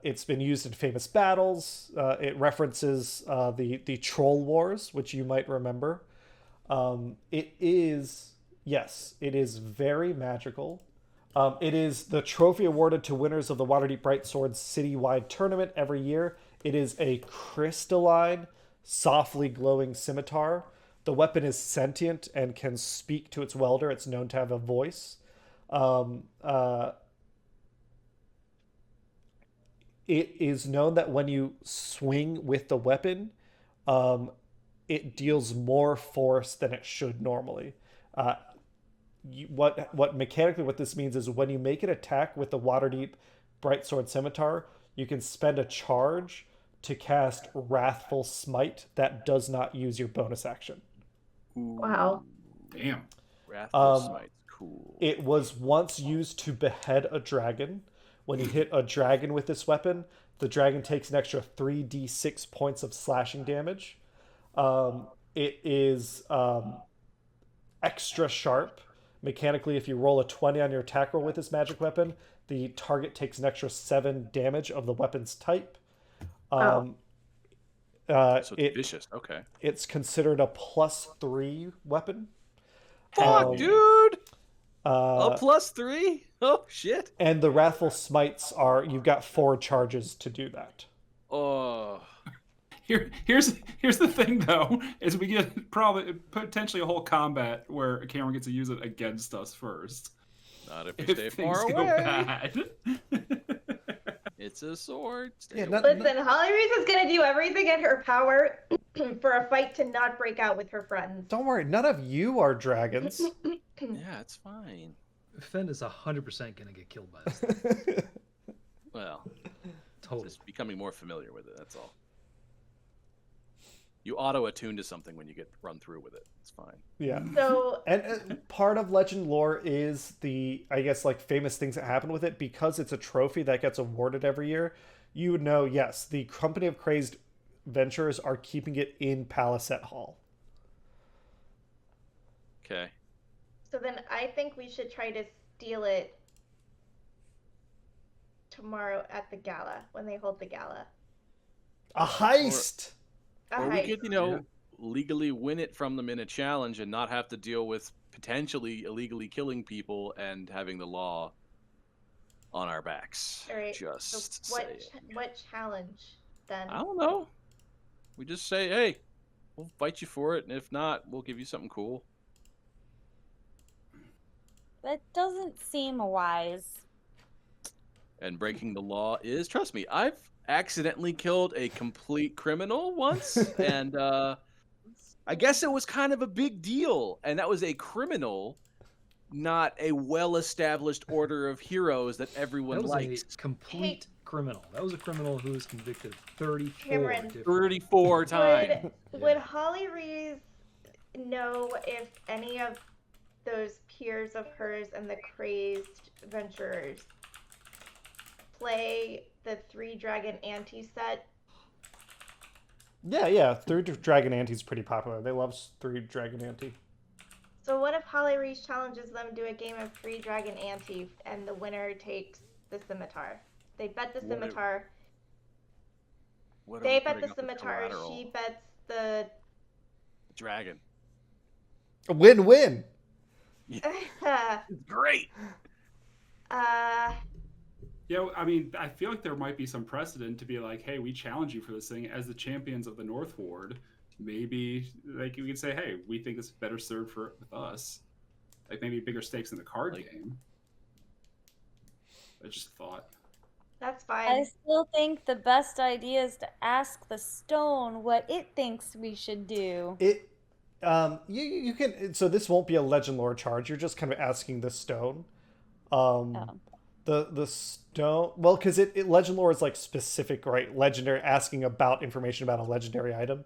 [SPEAKER 1] It's been used in famous battles. It references the Troll Wars, which you might remember. It is very magical. It is the trophy awarded to winners of the Waterdeep Brightsword citywide tournament every year. It is a crystalline, softly glowing scimitar. The weapon is sentient and can speak to its welder. It's known to have a voice. It is known that when you swing with the weapon, it deals more force than it should normally. What mechanically what this means is when you make an attack with the Waterdeep Brightsword Scimitar, you can spend a charge to cast Wrathful Smite that does not use your bonus action.
[SPEAKER 5] Wow.
[SPEAKER 4] Damn.
[SPEAKER 2] Wrathful Smite's cool.
[SPEAKER 1] It was once used to behead a dragon. When you hit a dragon with this weapon, the dragon takes an extra 3d6 points of slashing damage. It is extra sharp. Mechanically, if you roll a 20 on your attack roll with this magic weapon, the target takes an extra 7 damage of the weapon's type.
[SPEAKER 2] So it's vicious. Okay.
[SPEAKER 1] It's considered a +3 weapon.
[SPEAKER 2] Fuck, dude! A +3? Oh, shit.
[SPEAKER 1] And the Wrathful Smites are, you've got 4 charges to do that.
[SPEAKER 2] Oh.
[SPEAKER 4] Here's the thing though, is we get probably potentially a whole combat where Cameron gets to use it against us first.
[SPEAKER 2] Not if you
[SPEAKER 4] If
[SPEAKER 2] stay
[SPEAKER 4] things
[SPEAKER 2] far
[SPEAKER 4] go
[SPEAKER 2] away.
[SPEAKER 4] bad.
[SPEAKER 2] It's a sword. Stay
[SPEAKER 1] Yeah,
[SPEAKER 2] away.
[SPEAKER 5] Listen, Holly Reese is gonna do everything in her power for a fight to not break out with her friends.
[SPEAKER 1] Don't worry, none of you are dragons.
[SPEAKER 2] Yeah, it's fine.
[SPEAKER 6] Fen is 100% gonna get killed by this thing.
[SPEAKER 2] Well,
[SPEAKER 6] Totally.
[SPEAKER 2] just becoming more familiar with it. That's all. You auto-attune to something when you get run through with it. It's fine.
[SPEAKER 1] Yeah.
[SPEAKER 5] So
[SPEAKER 1] And part of legend lore is the, I guess, like famous things that happen with it because it's a trophy that gets awarded every year. You would know, yes, the Company of Crazed Ventures are keeping it in Palisade Hall.
[SPEAKER 2] Okay.
[SPEAKER 5] So then I think we should try to steal it tomorrow at the gala, when they hold the gala.
[SPEAKER 1] A heist!
[SPEAKER 2] Or we
[SPEAKER 5] Alright.
[SPEAKER 2] could, legally win it from them in a challenge and not have to deal with potentially illegally killing people and having the law on our backs.
[SPEAKER 5] Alright,
[SPEAKER 2] Just
[SPEAKER 5] So
[SPEAKER 2] saying.
[SPEAKER 5] what challenge then?
[SPEAKER 2] I don't know. We just say, hey, we'll fight you for it, and if not, we'll give you something cool.
[SPEAKER 3] That doesn't seem wise.
[SPEAKER 2] And breaking the law is, trust me, I've accidentally killed a complete criminal once, and I guess it was kind of a big deal. And that was a criminal, not a well-established order of heroes that everyone
[SPEAKER 6] That was
[SPEAKER 2] likes.
[SPEAKER 6] a complete criminal. That was a criminal who was convicted of 34
[SPEAKER 5] Cameron.
[SPEAKER 6] different...
[SPEAKER 2] 34 times.
[SPEAKER 5] Would Holly Reese know if any of those peers of hers and the Crazed Venturers play the 3-Dragon anti-set?
[SPEAKER 1] Yeah, 3 Dragon Ante's pretty popular. They love 3 Dragon Ante.
[SPEAKER 5] So what if Holly Reese challenges them to a game of 3-Dragon ante and the winner takes the scimitar? They bet the
[SPEAKER 2] What if-
[SPEAKER 5] scimitar.
[SPEAKER 2] What are
[SPEAKER 5] They
[SPEAKER 2] we
[SPEAKER 5] bet
[SPEAKER 2] putting
[SPEAKER 5] the
[SPEAKER 2] up as
[SPEAKER 5] scimitar.
[SPEAKER 2] collateral?
[SPEAKER 5] She bets the.
[SPEAKER 2] Dragon.
[SPEAKER 1] A win-win!
[SPEAKER 2] Great.
[SPEAKER 4] Yeah, I mean, I feel like there might be some precedent to be like, hey, we challenge you for this thing as the champions of the North Ward. Maybe like we could say, hey, we think it's better served with us. Like maybe bigger stakes in the card game. I just thought.
[SPEAKER 5] That's
[SPEAKER 3] I
[SPEAKER 5] fine.
[SPEAKER 3] still think the best idea is to ask the stone what it thinks we should do.
[SPEAKER 1] It, you can, so this won't be a legend lore charge. You're just kind of asking the stone.
[SPEAKER 3] Oh.
[SPEAKER 1] The stone, well, because it legend lore is like specific, right? Legendary, asking about information about a legendary item.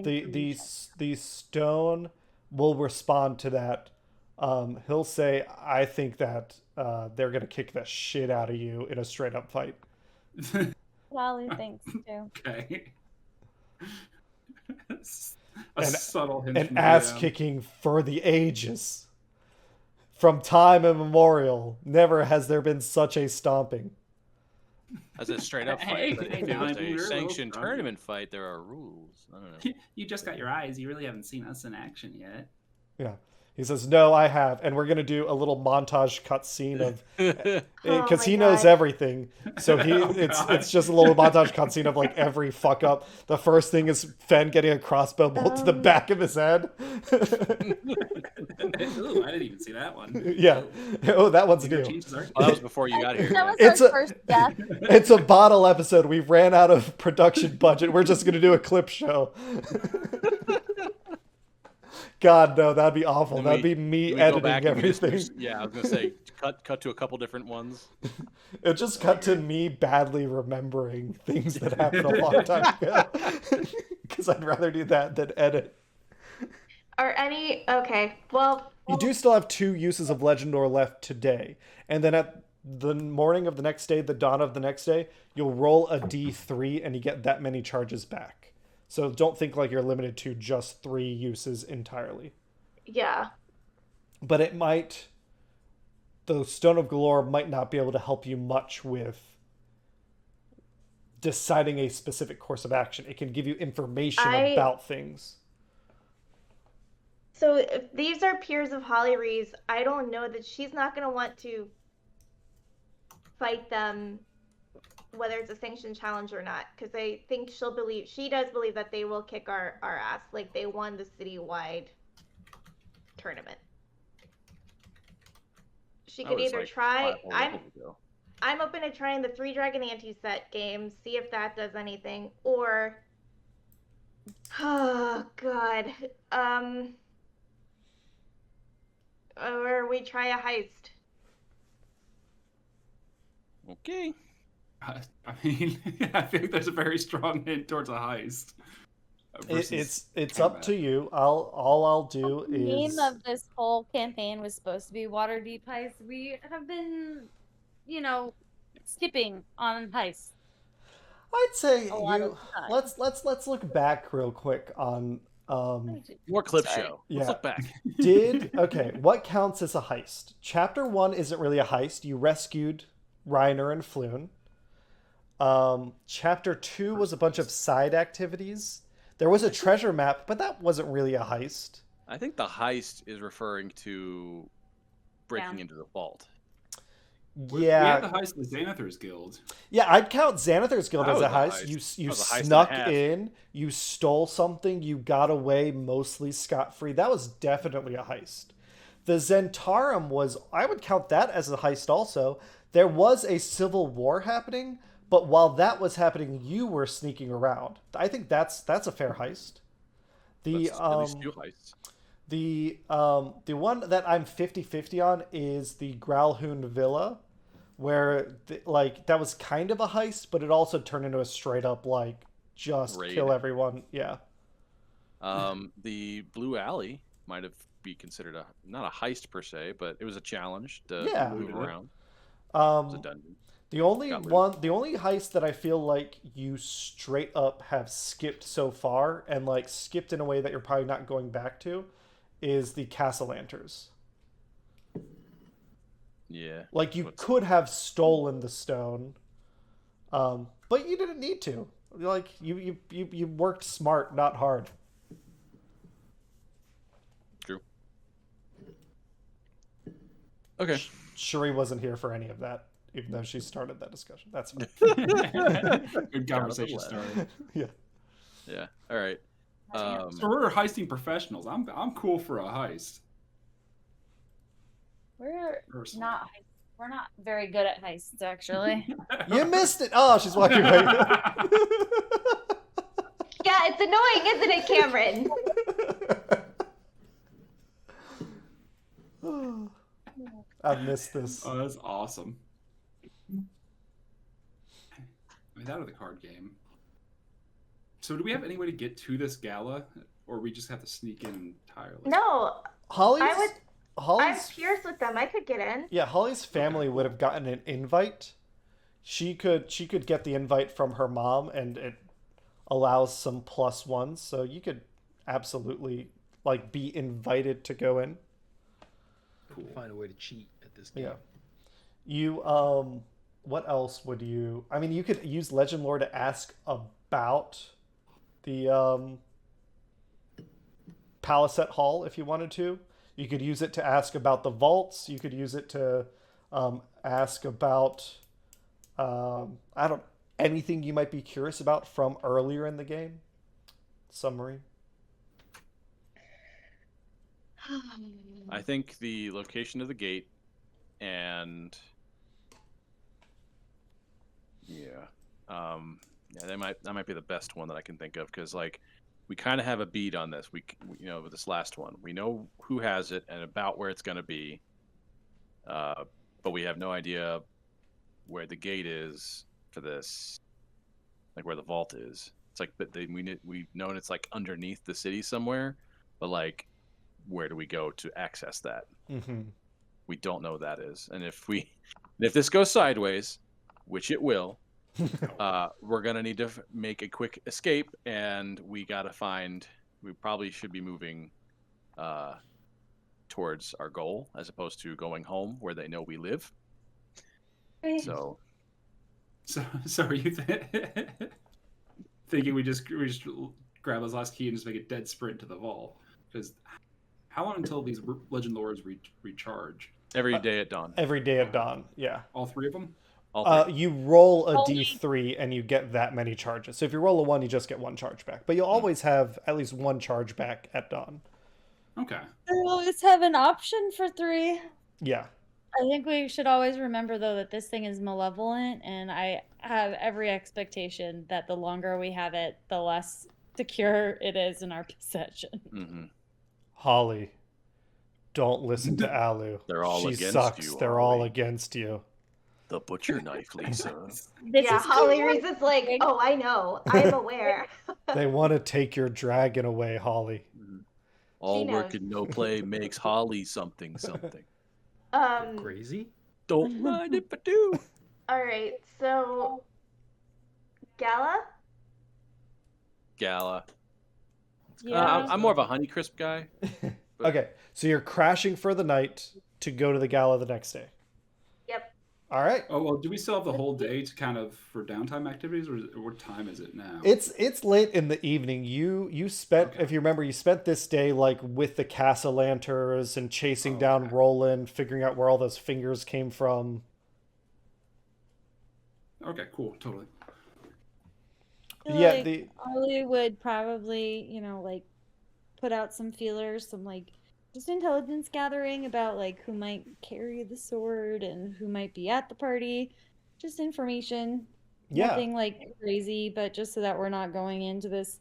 [SPEAKER 1] The stone will respond to that. He'll say, I think that they're gonna kick the shit out of you in a straight up fight.
[SPEAKER 3] Lolly thinks too.
[SPEAKER 4] Okay. A subtle hint
[SPEAKER 1] An
[SPEAKER 4] from the
[SPEAKER 1] ass
[SPEAKER 4] DM.
[SPEAKER 1] kicking for the ages. From time immemorial, never has there been such a stomping.
[SPEAKER 2] As a straight up
[SPEAKER 4] Hey,
[SPEAKER 2] fight, but
[SPEAKER 4] hey,
[SPEAKER 2] if it
[SPEAKER 4] now
[SPEAKER 2] was
[SPEAKER 4] I'm
[SPEAKER 2] a
[SPEAKER 4] a little
[SPEAKER 2] sanctioned
[SPEAKER 4] drunk.
[SPEAKER 2] tournament fight, there are rules. I don't know.
[SPEAKER 4] You just got your eyes. You really haven't seen us in action yet.
[SPEAKER 1] Yeah. He says, no, I have. And we're going to do a little montage cutscene of, because
[SPEAKER 5] Oh
[SPEAKER 1] he
[SPEAKER 5] my
[SPEAKER 1] knows
[SPEAKER 5] God.
[SPEAKER 1] everything. So it's just a little montage cutscene of like every fuck up. The first thing is Fen getting a crossbow bolt to the back of his head.
[SPEAKER 4] Ooh, I didn't even see that one.
[SPEAKER 1] Yeah. Oh, that one's
[SPEAKER 4] Your
[SPEAKER 1] new.
[SPEAKER 4] chances are-
[SPEAKER 2] Well, that was before you got here.
[SPEAKER 3] That was
[SPEAKER 1] It's
[SPEAKER 3] our
[SPEAKER 1] a-
[SPEAKER 3] first death.
[SPEAKER 1] It's a bottle episode. We ran out of production budget. We're just going to do a clip show. God, no, that'd be awful.
[SPEAKER 2] Then
[SPEAKER 1] That'd
[SPEAKER 2] we-
[SPEAKER 1] be me
[SPEAKER 2] Do we go
[SPEAKER 1] editing
[SPEAKER 2] back and we just-
[SPEAKER 1] everything.
[SPEAKER 2] yeah, I was gonna say cut to a couple different ones.
[SPEAKER 1] It just cut to me badly remembering things that happened a long time ago. Because I'd rather do that than edit.
[SPEAKER 5] Are any okay? Well,
[SPEAKER 1] You do still have 2 uses of Legend Lore left today. And then at the morning of the next day, the dawn of the next day, you'll roll a D3 and you get that many charges back. So don't think like you're limited to just 3 uses entirely.
[SPEAKER 5] yeah.
[SPEAKER 1] But it might... The Stone of Golorr might not be able to help you much with deciding a specific course of action. It can give you information about things.
[SPEAKER 5] So if these are peers of Holly Reese, I don't know that she's not going to want to fight them whether it's a sanctioned challenge or not, because I think she does believe that they will kick our ass. Like, they won the citywide tournament. She
[SPEAKER 2] That
[SPEAKER 5] could
[SPEAKER 2] was,
[SPEAKER 5] either
[SPEAKER 2] like,
[SPEAKER 5] try.
[SPEAKER 2] 5 whole levels ago.
[SPEAKER 5] I'm open to trying the 3-dragon anti-set game, see if that does anything, or oh god, or we try a heist.
[SPEAKER 2] Okay.
[SPEAKER 4] I mean, I think there's a very strong hint towards a heist.
[SPEAKER 1] It's up to you. All I'll do
[SPEAKER 3] The
[SPEAKER 1] is
[SPEAKER 3] name of this whole campaign was supposed to be Waterdeep Heist. We have been, skipping on heist.
[SPEAKER 1] I'd say
[SPEAKER 3] a lot of the time.
[SPEAKER 1] let's look back real quick on
[SPEAKER 2] More clip
[SPEAKER 3] Sorry.
[SPEAKER 2] show.
[SPEAKER 1] Yeah.
[SPEAKER 2] Let's look back.
[SPEAKER 1] okay, what counts as a heist? Chapter 1 isn't really a heist. You rescued Reiner and Floon. Chapter 2 was a bunch of side activities. There was a treasure map, but that wasn't really a heist.
[SPEAKER 2] I think the heist is referring to breaking into the vault.
[SPEAKER 4] We
[SPEAKER 1] Yeah,
[SPEAKER 4] had the heist of the Xanathar's Guild.
[SPEAKER 1] yeah, I'd count Xanathar's Guild
[SPEAKER 2] That
[SPEAKER 1] as a
[SPEAKER 2] was a
[SPEAKER 1] heist.
[SPEAKER 2] heist.
[SPEAKER 1] You
[SPEAKER 2] That was a heist and a
[SPEAKER 1] snuck
[SPEAKER 2] half.
[SPEAKER 1] in, you stole something, you got away mostly scot-free. That was definitely a heist. The Zentarum was, I would count that as a heist also. There was a civil war happening, but while that was happening, you were sneaking around. I think that's a fair heist. The
[SPEAKER 2] That's at least 2 heists.
[SPEAKER 1] the one that I'm 50-50 on is the Growlhound Villa, where that was kind of a heist, but it also turned into a straight up just
[SPEAKER 2] Raid.
[SPEAKER 1] kill everyone. Yeah.
[SPEAKER 2] The Blue Alley might have be considered not a heist per se, but it was a challenge to
[SPEAKER 1] Yeah.
[SPEAKER 2] move around. It was a dungeon.
[SPEAKER 1] The only
[SPEAKER 2] Got
[SPEAKER 1] the only heist that I feel like you straight up have skipped so far, and skipped in a way that you're probably not going back to, is the Castlanters.
[SPEAKER 2] Yeah.
[SPEAKER 1] You could have stolen the stone, but you didn't need to. You worked smart, not hard.
[SPEAKER 2] True. Okay.
[SPEAKER 1] Shuri wasn't here for any of that, even though she started that discussion. That's fine.
[SPEAKER 4] Good conversation started.
[SPEAKER 1] Yeah.
[SPEAKER 2] Yeah. All right.
[SPEAKER 4] So we're heisting professionals. I'm cool for a heist.
[SPEAKER 3] We're
[SPEAKER 4] Personally.
[SPEAKER 3] we're not very good at heists, actually.
[SPEAKER 1] You missed it. Oh, she's walking away.
[SPEAKER 5] Yeah, it's annoying, isn't it, Cameron?
[SPEAKER 1] I've missed this.
[SPEAKER 4] Oh, that's awesome. I mean, that or the card game. So do we have any way to get to this gala, or we just have to sneak in entirely?
[SPEAKER 5] No,
[SPEAKER 1] Holly's
[SPEAKER 5] I'm
[SPEAKER 1] Holly's
[SPEAKER 5] peers with them. I could get in.
[SPEAKER 1] yeah, Holly's family would have gotten an invite. She could get the invite from her mom, and it allows some +1s, so you could absolutely be invited to go in.
[SPEAKER 6] Cool. Find a way to cheat at this game.
[SPEAKER 1] Yeah. You what else would you? I mean, you could use Legend Lore to ask about the Palisade Hall if you wanted to. You could use it to ask about the vaults. You could use it to ask about anything you might be curious about from earlier in the game. Summary.
[SPEAKER 2] I think the location of the gate and that might be the best one that I can think of, because we kind of have a beat on this. We with this last one, we know who has it and about where it's going to be, but we have no idea where the gate is for this, where the vault is. It's we've known it's underneath the city somewhere, but where do we go to access that?
[SPEAKER 1] Mm-hmm.
[SPEAKER 2] We don't know that is, and if this goes sideways, which it will, we're gonna need to make a quick escape, and we probably should be moving towards our goal as opposed to going home where they know we live. So
[SPEAKER 4] are you thinking we just grab his last key and just make a dead sprint to the vault? Because how long until these legend lores recharge?
[SPEAKER 2] every day at dawn.
[SPEAKER 1] Every day at dawn. Yeah.
[SPEAKER 4] All 3 of them?
[SPEAKER 2] All three.
[SPEAKER 1] You roll a
[SPEAKER 3] Only-
[SPEAKER 1] d3 and you get that many charges. So if you roll a 1, you just get 1 charge back. But you'll always have at least 1 charge back at dawn.
[SPEAKER 4] Okay.
[SPEAKER 3] We'll always have an option for 3.
[SPEAKER 1] Yeah.
[SPEAKER 3] I think we should always remember, though, that this thing is malevolent, and I have every expectation that the longer we have it, the less secure it is in our possession.
[SPEAKER 2] Mm-hmm.
[SPEAKER 1] Holly, don't listen to Alu.
[SPEAKER 2] They're all
[SPEAKER 1] she
[SPEAKER 2] against
[SPEAKER 1] sucks.
[SPEAKER 2] you,
[SPEAKER 1] They're all
[SPEAKER 2] Holly.
[SPEAKER 1] against you.
[SPEAKER 2] The butcher knife, Lisa.
[SPEAKER 3] This
[SPEAKER 5] Yeah,
[SPEAKER 3] is
[SPEAKER 5] Holly
[SPEAKER 3] too
[SPEAKER 5] Reese is like, oh, I know. I'm aware.
[SPEAKER 1] They want to take your dragon away, Holly.
[SPEAKER 2] All
[SPEAKER 5] knows.
[SPEAKER 2] work and no play makes Holly something.
[SPEAKER 6] Crazy?
[SPEAKER 2] Don't mind if I do.
[SPEAKER 5] All right, so Gala?
[SPEAKER 2] Gala.
[SPEAKER 3] Yeah.
[SPEAKER 2] I'm more of a Honeycrisp guy.
[SPEAKER 1] Okay, so you're crashing for the night to go to the gala the next day.
[SPEAKER 5] Yep.
[SPEAKER 1] All right.
[SPEAKER 4] Oh well, do we still have the whole day to kind of for downtime activities, or what time is it now?
[SPEAKER 1] It's late in the evening. You spent,
[SPEAKER 4] Okay.
[SPEAKER 1] if you remember, you spent this day like with the Cassalanters and chasing
[SPEAKER 4] Oh,
[SPEAKER 1] down
[SPEAKER 4] okay.
[SPEAKER 1] Rolan, figuring out where all those fingers came from.
[SPEAKER 4] Okay, cool, totally.
[SPEAKER 3] I feel
[SPEAKER 1] Yeah,
[SPEAKER 3] like
[SPEAKER 1] the
[SPEAKER 3] Ollie would probably, like, put out some feelers, some, like, just intelligence gathering about, like, who might carry the sword and who might be at the party. Just information.
[SPEAKER 1] yeah.
[SPEAKER 3] Nothing, like, crazy, but just so that we're not going into this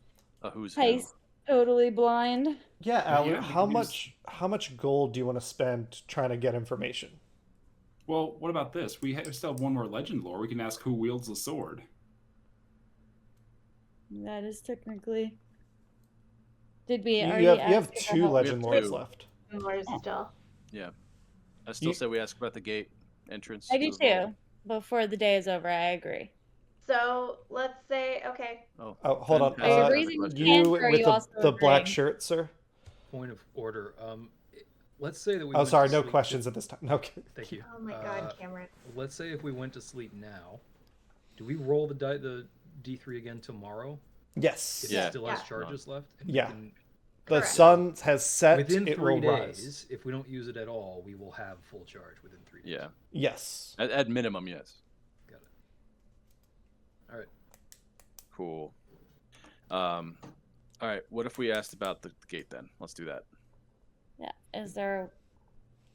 [SPEAKER 2] Who's who?
[SPEAKER 3] heist totally blind.
[SPEAKER 1] Yeah, Alu,
[SPEAKER 4] Yeah, we
[SPEAKER 1] how
[SPEAKER 4] can
[SPEAKER 1] much gold do you want to spend trying to get information?
[SPEAKER 4] Well, what about this? We still have one more legend lore. We can ask who wields the sword.
[SPEAKER 3] That is technically. Did we
[SPEAKER 1] You
[SPEAKER 3] already
[SPEAKER 1] have
[SPEAKER 3] ask about
[SPEAKER 1] 2
[SPEAKER 3] how-
[SPEAKER 1] legend
[SPEAKER 2] We have
[SPEAKER 1] lords
[SPEAKER 2] 2.
[SPEAKER 1] left.
[SPEAKER 5] More still.
[SPEAKER 2] I still
[SPEAKER 1] You-
[SPEAKER 2] say we ask about the gate entrance.
[SPEAKER 3] I
[SPEAKER 2] to
[SPEAKER 3] do
[SPEAKER 2] the vault.
[SPEAKER 3] too. Before the day is over, I agree.
[SPEAKER 5] So let's say, okay,
[SPEAKER 2] Oh,
[SPEAKER 1] Hold on.
[SPEAKER 2] then ask another
[SPEAKER 3] raising
[SPEAKER 2] question.
[SPEAKER 3] hand
[SPEAKER 1] You
[SPEAKER 3] or are
[SPEAKER 1] with
[SPEAKER 3] you
[SPEAKER 1] the,
[SPEAKER 3] also
[SPEAKER 1] the black
[SPEAKER 3] agreeing?
[SPEAKER 1] shirt, sir?
[SPEAKER 6] Point of order. Let's say that we.
[SPEAKER 1] Oh,
[SPEAKER 6] went
[SPEAKER 1] sorry,
[SPEAKER 6] to
[SPEAKER 1] no
[SPEAKER 6] sleep
[SPEAKER 1] questions at this time. No.
[SPEAKER 6] Thank you.
[SPEAKER 5] oh my god, Cameron.
[SPEAKER 6] Let's say if we went to sleep now, do we roll the D3 again tomorrow?
[SPEAKER 1] Yes.
[SPEAKER 6] If
[SPEAKER 2] Yeah.
[SPEAKER 6] it still has
[SPEAKER 5] Yeah.
[SPEAKER 6] charges left? And we
[SPEAKER 1] Yeah.
[SPEAKER 6] can-
[SPEAKER 1] The
[SPEAKER 5] Correct.
[SPEAKER 1] sun has set.
[SPEAKER 6] within
[SPEAKER 1] It
[SPEAKER 6] 3
[SPEAKER 1] will
[SPEAKER 6] days,
[SPEAKER 1] rise.
[SPEAKER 6] if we don't use it at all, we will have full charge within 3 days.
[SPEAKER 2] Yeah,
[SPEAKER 1] Yes.
[SPEAKER 2] at minimum, yes.
[SPEAKER 6] Got it. All right.
[SPEAKER 2] Cool. All right. What if we asked about the gate then? Let's do that.
[SPEAKER 3] Yeah. Is there?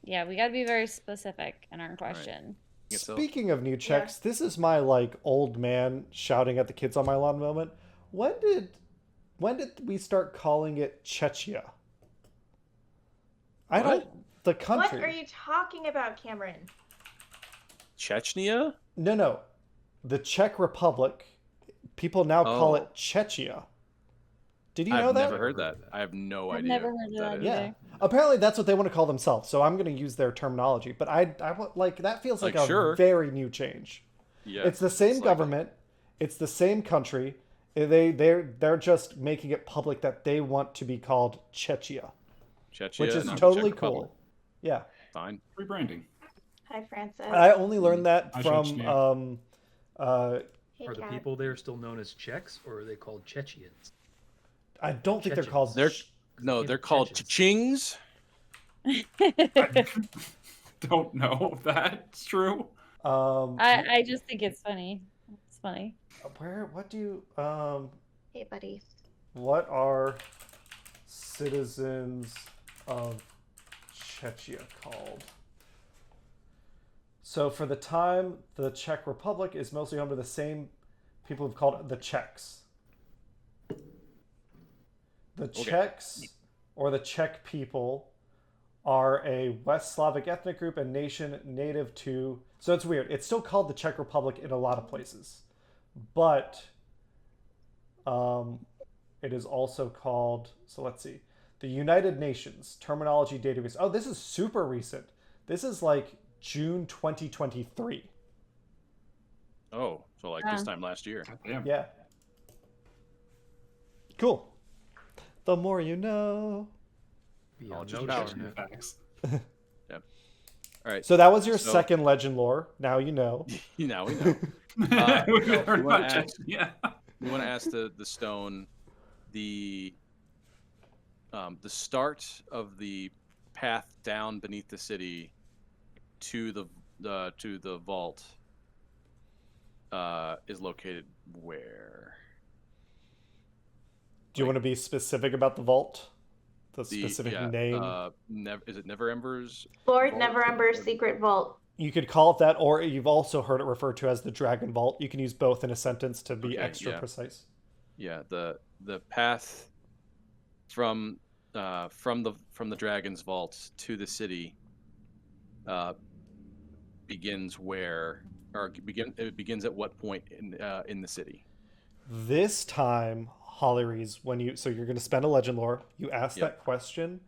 [SPEAKER 3] Yeah, we got to be very specific in our question.
[SPEAKER 2] Guess so.
[SPEAKER 1] Speaking of new checks, this is my like old man shouting at the kids on my lawn moment. When did we start calling it Czechia? I don't. The country.
[SPEAKER 5] What are you talking about, Cameron?
[SPEAKER 2] Chechnya?
[SPEAKER 1] No. The Czech Republic. People now call
[SPEAKER 2] Oh.
[SPEAKER 1] it Czechia. Did you
[SPEAKER 2] I've
[SPEAKER 1] know that?
[SPEAKER 2] never heard that. I have no
[SPEAKER 3] I've
[SPEAKER 2] idea.
[SPEAKER 3] never heard
[SPEAKER 2] what
[SPEAKER 3] of that
[SPEAKER 2] is.
[SPEAKER 1] Yeah.
[SPEAKER 3] either.
[SPEAKER 1] Apparently that's what they want to call themselves. So I'm going to use their terminology. But I want like that feels like
[SPEAKER 2] Like,
[SPEAKER 1] a
[SPEAKER 2] sure.
[SPEAKER 1] very new change.
[SPEAKER 2] Yeah.
[SPEAKER 1] It's the same
[SPEAKER 2] like-
[SPEAKER 1] government. It's the same country. They're just making it public that they want to be called Czechia,
[SPEAKER 2] Czechia,
[SPEAKER 1] which is
[SPEAKER 2] not
[SPEAKER 1] totally
[SPEAKER 2] Czech Republic.
[SPEAKER 1] cool. Yeah.
[SPEAKER 2] Fine.
[SPEAKER 4] Rebranding.
[SPEAKER 5] Hi, Francis.
[SPEAKER 1] I only learned that
[SPEAKER 4] I
[SPEAKER 1] from
[SPEAKER 4] Czechia.
[SPEAKER 5] Hey,
[SPEAKER 6] Are the
[SPEAKER 5] Kat.
[SPEAKER 6] people there still known as Czechs, or are they called Chechians?
[SPEAKER 1] I don't think they're
[SPEAKER 6] Chechens.
[SPEAKER 1] called.
[SPEAKER 2] They're no,
[SPEAKER 6] Yeah,
[SPEAKER 2] they're called
[SPEAKER 6] Chechens.
[SPEAKER 2] Chings.
[SPEAKER 4] Don't know if that's true.
[SPEAKER 3] I just think it's funny. It's funny.
[SPEAKER 1] What do you
[SPEAKER 5] Hey, buddy.
[SPEAKER 1] what are citizens of Czechia called? So for the time, the Czech Republic is mostly home to the same people who've called it the Czechs. The Czechs, or the Czech people, are a West Slavic ethnic group and nation native to... So it's weird. It's still called the Czech Republic in a lot of places. But it is also called... So let's see. The United Nations Terminology Database. Oh, this is super recent. This is like June 2023.
[SPEAKER 2] Oh, so like this time last year.
[SPEAKER 4] Damn.
[SPEAKER 1] Yeah. Cool. The more you know.
[SPEAKER 6] Beyond
[SPEAKER 2] just
[SPEAKER 6] no
[SPEAKER 2] power.
[SPEAKER 6] judgment.
[SPEAKER 4] Facts.
[SPEAKER 2] All right.
[SPEAKER 1] So that was your
[SPEAKER 2] So-
[SPEAKER 1] second legend lore. Now you know.
[SPEAKER 2] Now we know.
[SPEAKER 4] We
[SPEAKER 2] no,
[SPEAKER 4] heard
[SPEAKER 2] we wanna
[SPEAKER 4] about
[SPEAKER 2] ask-
[SPEAKER 4] Czechia.
[SPEAKER 2] We want to ask the stone the start of the path down beneath the city to the vault. is located where?
[SPEAKER 1] Do you
[SPEAKER 2] Like-
[SPEAKER 1] want to be specific about the vault? The
[SPEAKER 2] The
[SPEAKER 1] specific
[SPEAKER 2] yeah,
[SPEAKER 1] name?
[SPEAKER 2] is it Never Ember's?
[SPEAKER 5] Lord
[SPEAKER 2] Vault?
[SPEAKER 5] Neverember's secret vault.
[SPEAKER 1] You could call it that, or you've also heard it referred to as the Dragon Vault. You can use both in a sentence to be
[SPEAKER 2] Okay,
[SPEAKER 1] extra
[SPEAKER 2] yeah.
[SPEAKER 1] precise.
[SPEAKER 2] Yeah, the path from the Dragon's Vault to the city begins where, or it begins at what point in the city?
[SPEAKER 1] This time, Hollyrees, so you're going to spend a legend lore. You ask
[SPEAKER 2] Yep.
[SPEAKER 1] that question.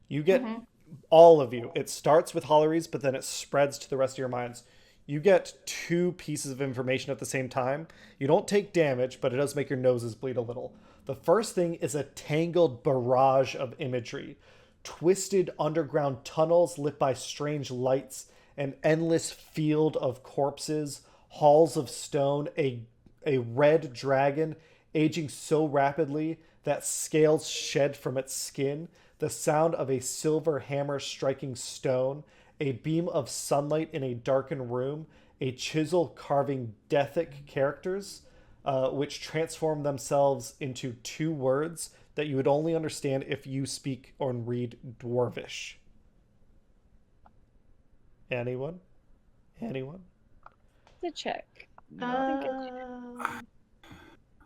[SPEAKER 1] You get
[SPEAKER 5] Mhm.
[SPEAKER 1] all of you. It starts with Hollyrees, but then it spreads to the rest of your minds. You get 2 pieces of information at the same time. You don't take damage, but it does make your noses bleed a little. The first thing is a tangled barrage of imagery. Twisted underground tunnels lit by strange lights, an endless field of corpses, halls of stone, a red dragon aging so rapidly that scales shed from its skin, the sound of a silver hammer striking stone, a beam of sunlight in a darkened room, a chisel carving Deathic characters, which transform themselves into 2 words that you would only understand if you speak or read Dwarvish. Anyone?
[SPEAKER 3] To check.
[SPEAKER 5] Uh,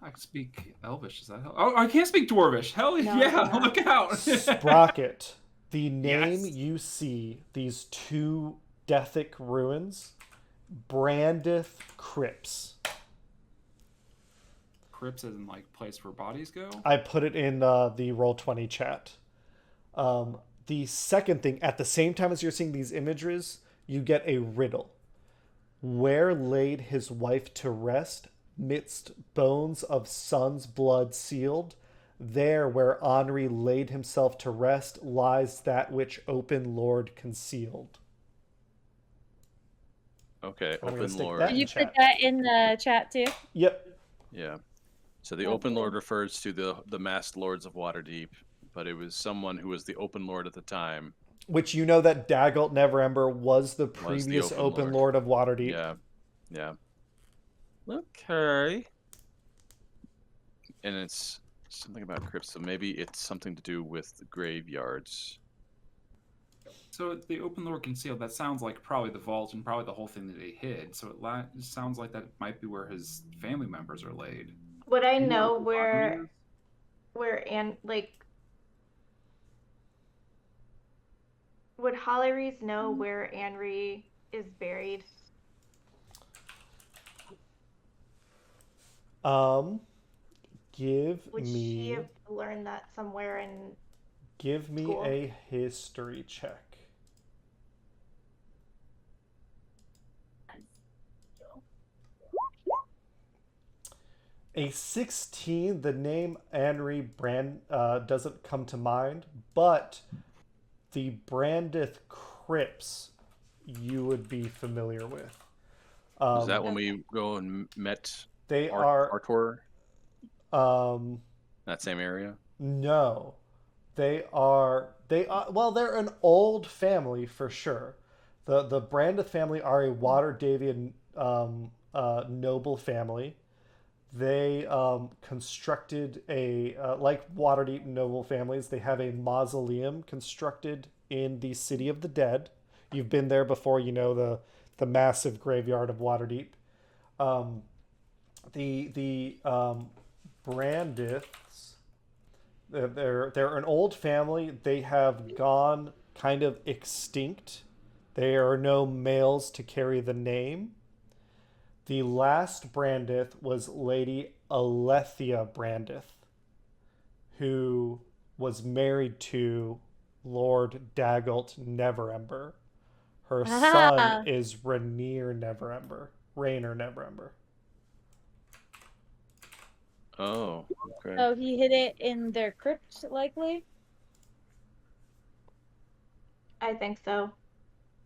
[SPEAKER 4] I can speak Elvish. Is that hell? Oh, I can't speak Dwarvish. Hell
[SPEAKER 5] No,
[SPEAKER 4] yeah!
[SPEAKER 5] yeah.
[SPEAKER 4] Look out!
[SPEAKER 1] Sprocket. The name
[SPEAKER 4] Yes.
[SPEAKER 1] you see, these 2 Deathic ruins, brandeth crypts.
[SPEAKER 4] Crypts as in like place where bodies go.
[SPEAKER 1] I put it in the Roll20 chat. The second thing, at the same time as you're seeing these images, you get a riddle. Where laid his wife to rest, midst bones of son's blood sealed? There where Henri laid himself to rest lies that which open Lord concealed.
[SPEAKER 2] Okay,
[SPEAKER 1] I'm gonna
[SPEAKER 2] Open
[SPEAKER 1] stick
[SPEAKER 2] Lord.
[SPEAKER 1] that
[SPEAKER 3] Did
[SPEAKER 1] in
[SPEAKER 3] you
[SPEAKER 1] chat.
[SPEAKER 3] put that in the chat too?
[SPEAKER 1] Yep.
[SPEAKER 2] Yeah. So the
[SPEAKER 3] Oh,
[SPEAKER 2] Open Lord
[SPEAKER 3] cool.
[SPEAKER 2] refers to the masked lords of Waterdeep, but it was someone who was the Open Lord at the time.
[SPEAKER 1] Which you know that Daggalt Neverember was the
[SPEAKER 2] Was the
[SPEAKER 1] previous
[SPEAKER 2] Open
[SPEAKER 1] Open
[SPEAKER 2] Lord.
[SPEAKER 1] Lord of Waterdeep.
[SPEAKER 2] Yeah. Yeah. Okay. And it's something about crypts, so maybe it's something to do with the graveyards.
[SPEAKER 4] So the open lore concealed. That sounds like probably the vault and probably the whole thing that they hid. So it sounds like that might be where his family members are laid.
[SPEAKER 5] would I
[SPEAKER 4] Do you
[SPEAKER 5] know
[SPEAKER 4] who Henri is?
[SPEAKER 5] would Hollyrees know where Henri is buried?
[SPEAKER 1] Give
[SPEAKER 5] Would she
[SPEAKER 1] me
[SPEAKER 5] have learned that somewhere in school?
[SPEAKER 1] a history check. A 16, the name Henri Brand doesn't come to mind, but the Brandith Crypts you would be familiar with.
[SPEAKER 2] Was that when we go and met
[SPEAKER 1] They are
[SPEAKER 2] Artor?
[SPEAKER 1] um
[SPEAKER 2] That same area?
[SPEAKER 1] no. They are well, they're an old family for sure. The Brandith family are a Waterdeevian noble family. They constructed a like Waterdeep noble families. They have a mausoleum constructed in the City of the Dead. You've been there before, you know the massive graveyard of Waterdeep. The Brandiths, they're an old family. They have gone kind of extinct. There are no males to carry the name. The last Brandith was Lady Alethea Brandith, who was married to Lord Daggalt Neverember. Her son is Rainier Neverember.
[SPEAKER 2] Oh, okay.
[SPEAKER 3] Oh, he hid it in their crypt, likely?
[SPEAKER 5] I think so.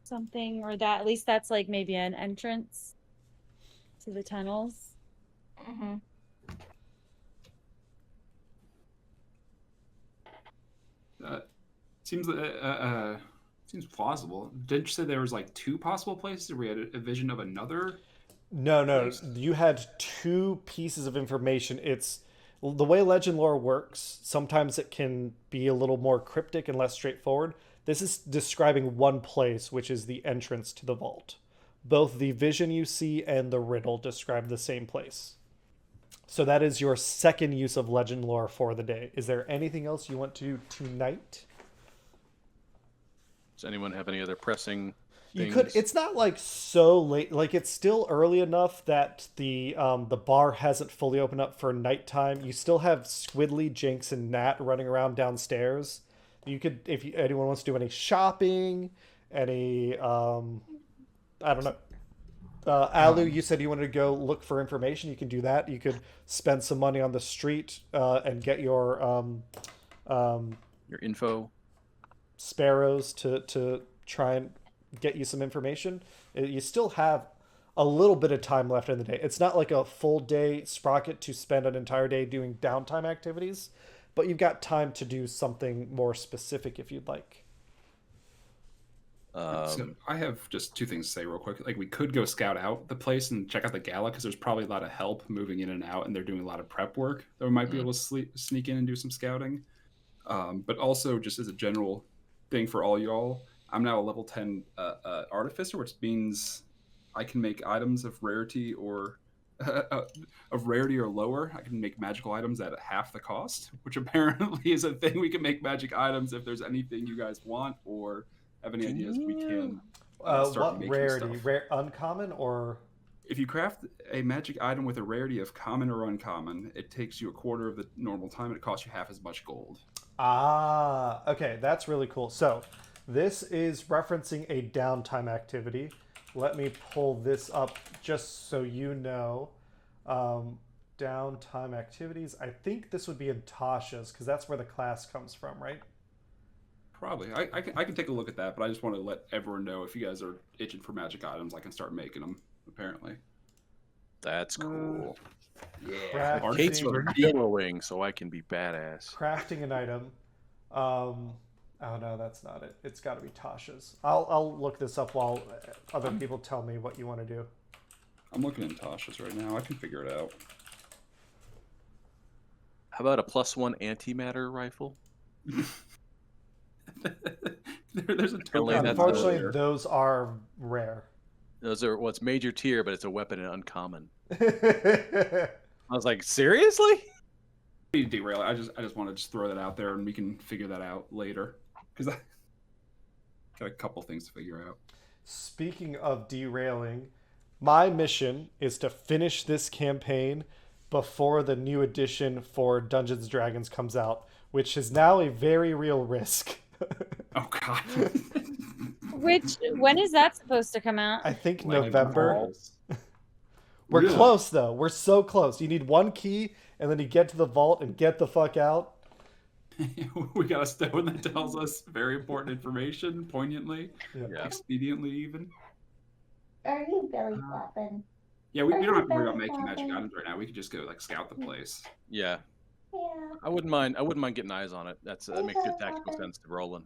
[SPEAKER 3] Something, or that, at least that's like maybe an entrance to the tunnels.
[SPEAKER 5] Hmm.
[SPEAKER 4] Seems seems plausible. Didn't you say there was like 2 possible places where we had a vision of another
[SPEAKER 1] No, no,
[SPEAKER 4] place?
[SPEAKER 1] you had two pieces of information. It's the way legend lore works. Sometimes it can be a little more cryptic and less straightforward. This is describing one place, which is the entrance to the vault. Both the vision you see and the riddle describe the same place. So that is your second use of legend lore for the day. Is there anything else you want to do tonight?
[SPEAKER 2] Does anyone have any other pressing
[SPEAKER 1] You
[SPEAKER 2] things?
[SPEAKER 1] could. It's not like so late. Like it's still early enough that the bar hasn't fully opened up for nighttime. You still have Squidly, Jinx, and Nat running around downstairs. You could, if anyone wants to do any shopping, any I don't know. Alu, you said you wanted to go look for information. You can do that. You could spend some money on the street and get your
[SPEAKER 2] Your info.
[SPEAKER 1] sparrows to try and get you some information. You still have a little bit of time left in the day. It's not like a full day Sprocket to spend an entire day doing downtime activities, but you've got time to do something more specific if you'd like.
[SPEAKER 4] So I have just two things to say real quick. Like we could go scout out the place and check out the gala because there's probably a lot of help moving in and out, and they're doing a lot of prep work that we might be able to sneak in and do some scouting. But also, just as a general thing for all y'all, I'm now a level 10 artificer, which means I can make items of rarity or lower. I can make magical items at half the cost, which apparently is a thing. We can make magic items if there's anything you guys want or have any ideas. We can start
[SPEAKER 1] What
[SPEAKER 4] making
[SPEAKER 1] rarity?
[SPEAKER 4] stuff.
[SPEAKER 1] Uncommon or?
[SPEAKER 4] If you craft a magic item with a rarity of common or uncommon, it takes you a quarter of the normal time and it costs you half as much gold.
[SPEAKER 1] Ah, okay, that's really cool. So this is referencing a downtime activity. Let me pull this up just so you know. Downtime activities. I think this would be in Tasha's because that's where the class comes from, right?
[SPEAKER 4] Probably. I can take a look at that, but I just want to let everyone know if you guys are itching for magic items, I can start making them, apparently.
[SPEAKER 2] That's cool.
[SPEAKER 1] Crafting,
[SPEAKER 2] Kate's billowing, so I can be badass.
[SPEAKER 1] crafting an item. Oh no, that's not it. It's got to be Tasha's. I'll look this up while other people tell me what you want to do.
[SPEAKER 4] I'm looking in Tasha's right now. I can figure it out.
[SPEAKER 2] How about a +1 antimatter rifle?
[SPEAKER 4] There's a
[SPEAKER 2] Apparently that's
[SPEAKER 1] Unfortunately,
[SPEAKER 4] there.
[SPEAKER 1] those are rare.
[SPEAKER 2] Those are what's major tier, but it's a weapon in uncommon. I was like, seriously?
[SPEAKER 4] Need to derail it. I just want to just throw that out there, and we can figure that out later. Because I got a couple things to figure out.
[SPEAKER 1] Speaking of derailing, my mission is to finish this campaign before the new edition for Dungeons and Dragons comes out, which is now a very real risk.
[SPEAKER 4] Oh God.
[SPEAKER 3] When is that supposed to come out?
[SPEAKER 1] I think
[SPEAKER 4] Like
[SPEAKER 1] November. We're
[SPEAKER 4] Really?
[SPEAKER 1] close though. We're so close. You need one key, and then you get to the vault and get the fuck out.
[SPEAKER 4] We got a stone that tells us very important information, poignantly,
[SPEAKER 2] Yeah.
[SPEAKER 4] expediently, even.
[SPEAKER 5] Are you belly flopping?
[SPEAKER 4] Yeah, we don't have to worry about making magic items right now. We could just go like scout the place.
[SPEAKER 2] Yeah.
[SPEAKER 5] Yeah.
[SPEAKER 2] I wouldn't mind getting eyes on it. That makes good tactical sense to Rolan.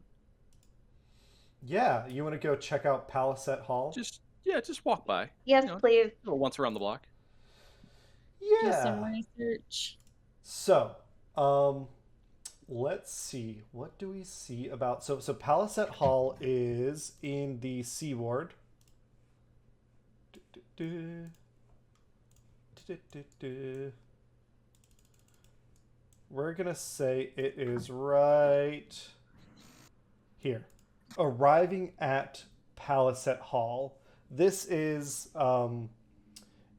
[SPEAKER 1] Yeah, you want to go check out Palisade Hall?
[SPEAKER 2] Just walk by.
[SPEAKER 5] Yes,
[SPEAKER 2] You know,
[SPEAKER 5] please.
[SPEAKER 2] go once around the block.
[SPEAKER 3] Do some
[SPEAKER 1] Yeah.
[SPEAKER 3] research.
[SPEAKER 1] So, let's see. What do we see about so Palisade Hall is in the Sea Ward. We're gonna say it is right here. Arriving at Palisade Hall. This is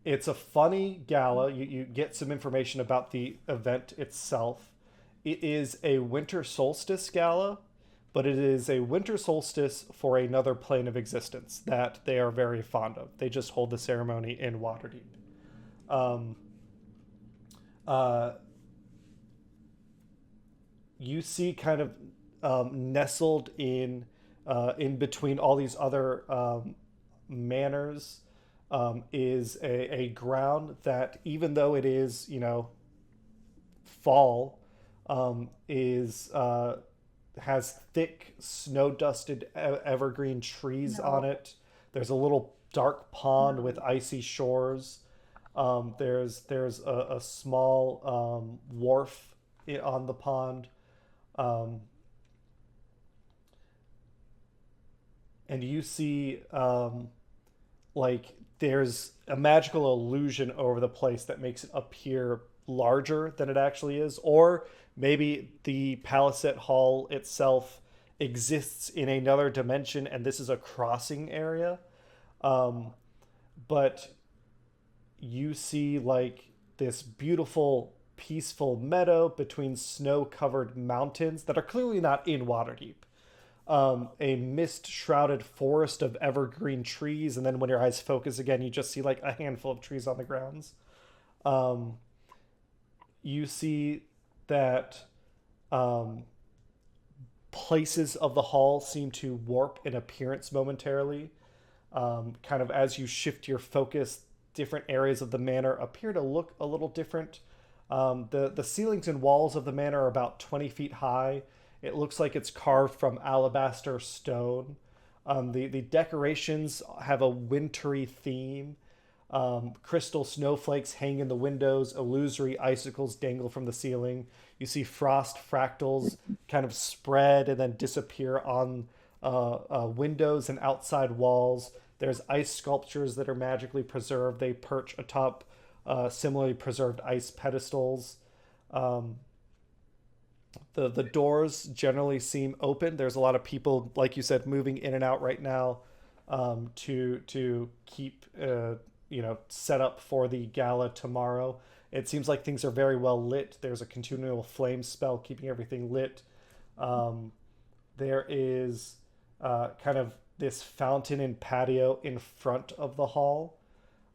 [SPEAKER 1] it's a funny gala. You get some information about the event itself. It is a winter solstice gala, but it is a winter solstice for another plane of existence that they are very fond of. They just hold the ceremony in Waterdeep. You see kind of nestled in between all these other manors is a ground that, even though it is, fall, is has thick snow dusted evergreen trees on it. There's a little dark pond with icy shores. There's a small wharf on the pond. And you see like there's a magical illusion over the place that makes it appear larger than it actually is, or maybe the Palisade Hall itself exists in another dimension and this is a crossing area. But you see like this beautiful peaceful meadow between snow-covered mountains that are clearly not in Waterdeep. A mist-shrouded forest of evergreen trees, and then when your eyes focus again, you just see like a handful of trees on the grounds. You see that places of the hall seem to warp in appearance momentarily. Kind of as you shift your focus, different areas of the manor appear to look a little different. The ceilings and walls of the manor are about 20 feet high. It looks like it's carved from alabaster stone. The decorations have a wintry theme. Crystal snowflakes hang in the windows. Illusory icicles dangle from the ceiling. You see frost fractals kind of spread and then disappear on windows and outside walls. There's ice sculptures that are magically preserved. They perch atop similarly preserved ice pedestals. The doors generally seem open. There's a lot of people, like you said, moving in and out right now to keep set up for the gala tomorrow. It seems like things are very well lit. There's a continual flame spell keeping everything lit. There is kind of this fountain and patio in front of the hall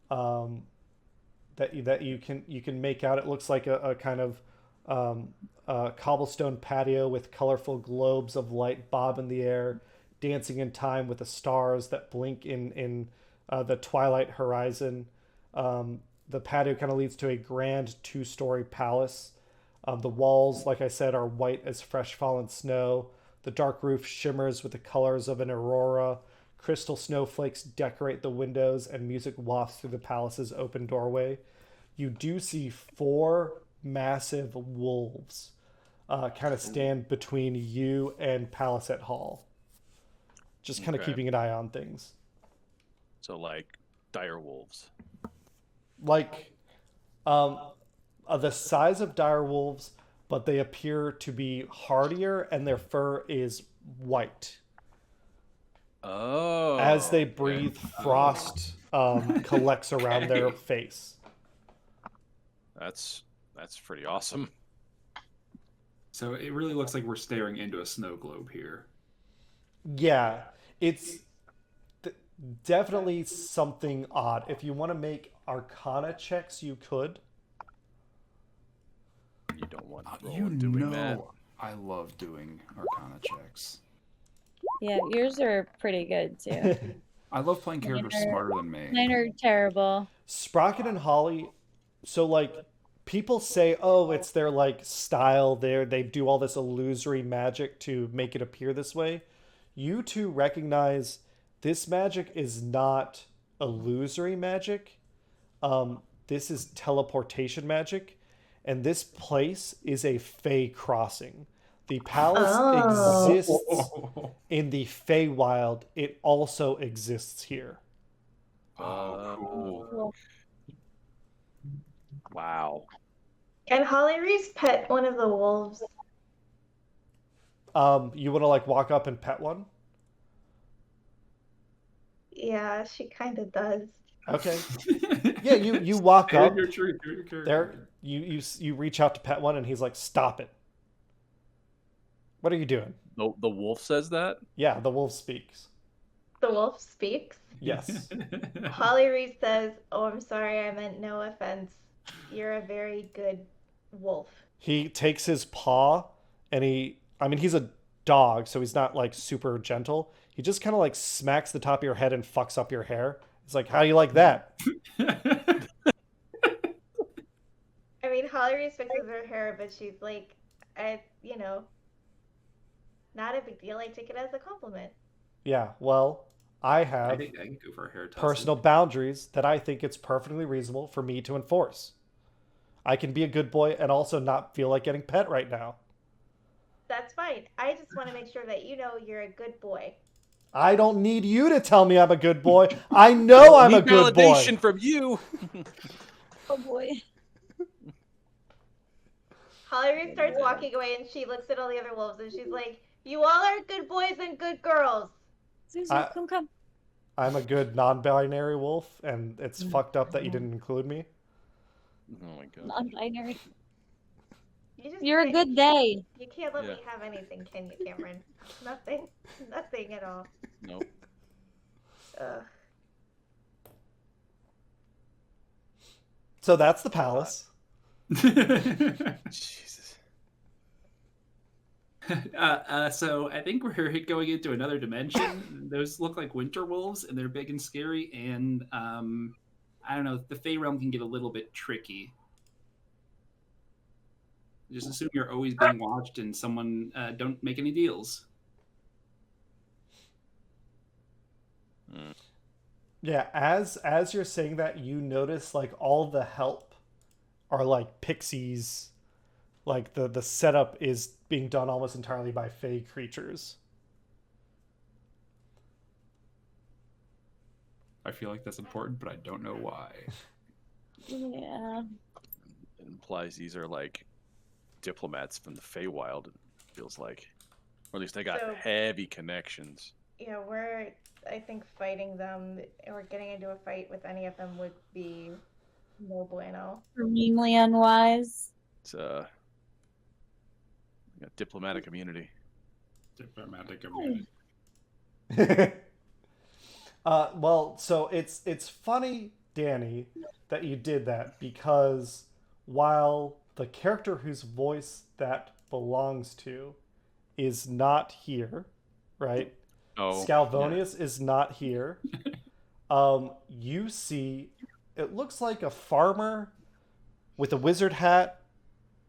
[SPEAKER 1] that you can make out. It looks like a kind of cobblestone patio with colorful globes of light bob in the air, dancing in time with the stars that blink in the twilight horizon. The patio kind of leads to a grand 2-story palace. The walls, like I said, are white as fresh fallen snow. The dark roof shimmers with the colors of an aurora. Crystal snowflakes decorate the windows, and music wafts through the palace's open doorway. You do see 4 massive wolves kind of stand between you and Palisade Hall. Just kind of keeping an eye on things.
[SPEAKER 2] So like dire wolves.
[SPEAKER 1] Like the size of dire wolves, but they appear to be hardier and their fur is white.
[SPEAKER 2] Oh.
[SPEAKER 1] As they breathe, frost collects around their face.
[SPEAKER 2] That's pretty awesome.
[SPEAKER 4] So it really looks like we're staring into a snow globe here.
[SPEAKER 1] Yeah, it's definitely something odd. If you want to make Arcana checks, you could.
[SPEAKER 2] You don't want
[SPEAKER 4] You
[SPEAKER 2] Rolan doing
[SPEAKER 4] know
[SPEAKER 2] that.
[SPEAKER 4] I love doing Arcana checks.
[SPEAKER 3] Yeah, yours are pretty good too.
[SPEAKER 4] I love playing characters smarter than me.
[SPEAKER 3] Mine are terrible.
[SPEAKER 1] Sprocket and Holly, so like people say, oh, it's their like style there. They do all this illusory magic to make it appear this way. You two recognize this magic is not illusory magic. This is teleportation magic. And this place is a Fey crossing. The palace exists in the Feywild. It also exists here.
[SPEAKER 4] Cool.
[SPEAKER 2] Wow.
[SPEAKER 5] Can Holly Reese pet one of the wolves?
[SPEAKER 1] You want to like walk up and pet one?
[SPEAKER 5] Yeah, she kind of does.
[SPEAKER 1] Okay. Yeah, you walk up.
[SPEAKER 4] Your character.
[SPEAKER 1] There, you reach out to pet one, and he's like, "Stop it! What are you doing?"
[SPEAKER 2] The wolf says that?
[SPEAKER 1] Yeah, the wolf speaks.
[SPEAKER 5] The wolf speaks.
[SPEAKER 1] Yes.
[SPEAKER 5] Holly Reese says, "Oh, I'm sorry, I meant no offense. You're a very good wolf."
[SPEAKER 1] He takes his paw, and he's a dog, so he's not like super gentle. He just kind of like smacks the top of your head and fucks up your hair. It's like, how do you like that?
[SPEAKER 5] I mean, Holly Reese fixes her hair, but she's like, not a big deal. I take it as a compliment.
[SPEAKER 1] Yeah, well, I
[SPEAKER 4] I
[SPEAKER 1] have
[SPEAKER 4] think I could go for a hair tussle.
[SPEAKER 1] personal boundaries that I think it's perfectly reasonable for me to enforce. I can be a good boy and also not feel like getting pet right now.
[SPEAKER 5] That's fine. I just want to make sure that you know you're a good boy.
[SPEAKER 1] I don't need you to tell me I'm a good boy. I know I'm a
[SPEAKER 2] Need
[SPEAKER 1] good boy.
[SPEAKER 2] validation from you.
[SPEAKER 3] Oh boy.
[SPEAKER 5] Holly starts walking away and she looks at all the other wolves and she's like, "You all are good boys and good girls."
[SPEAKER 3] Susan, come.
[SPEAKER 1] I'm a good non-binary wolf, and it's fucked up that you didn't include me.
[SPEAKER 2] Oh my god.
[SPEAKER 3] Non-binary.
[SPEAKER 5] You
[SPEAKER 3] You're a good day.
[SPEAKER 5] You can't let
[SPEAKER 2] Yeah.
[SPEAKER 5] me have anything, can you, Cameron? Nothing. Nothing at all.
[SPEAKER 2] Nope.
[SPEAKER 5] Ugh.
[SPEAKER 1] So that's the palace.
[SPEAKER 2] Jesus.
[SPEAKER 4] So I think we're going into another dimension. Those look like winter wolves, and they're big and scary. And I don't know, the Fey realm can get a little bit tricky. Just assume you're always being watched, and someone don't make any deals.
[SPEAKER 1] Yeah, as you're saying that, you notice like all the help are like pixies. Like the setup is being done almost entirely by Fey creatures.
[SPEAKER 4] I feel like that's important, but I don't know why.
[SPEAKER 3] Yeah.
[SPEAKER 2] It implies these are like diplomats from the Feywild, it feels like. Or at least they got
[SPEAKER 5] So-
[SPEAKER 2] heavy connections.
[SPEAKER 5] Yeah, we're, I think, fighting them or getting into a fight with any of them would be no bueno.
[SPEAKER 3] Extremely unwise.
[SPEAKER 2] It's a diplomatic immunity.
[SPEAKER 4] Diplomatic immunity.
[SPEAKER 1] Well, so it's funny, Danny, that you did that, because while the character whose voice that belongs to is not here, right?
[SPEAKER 2] Oh,
[SPEAKER 1] Scalvonius is not here. You see, it looks like a farmer with a wizard hat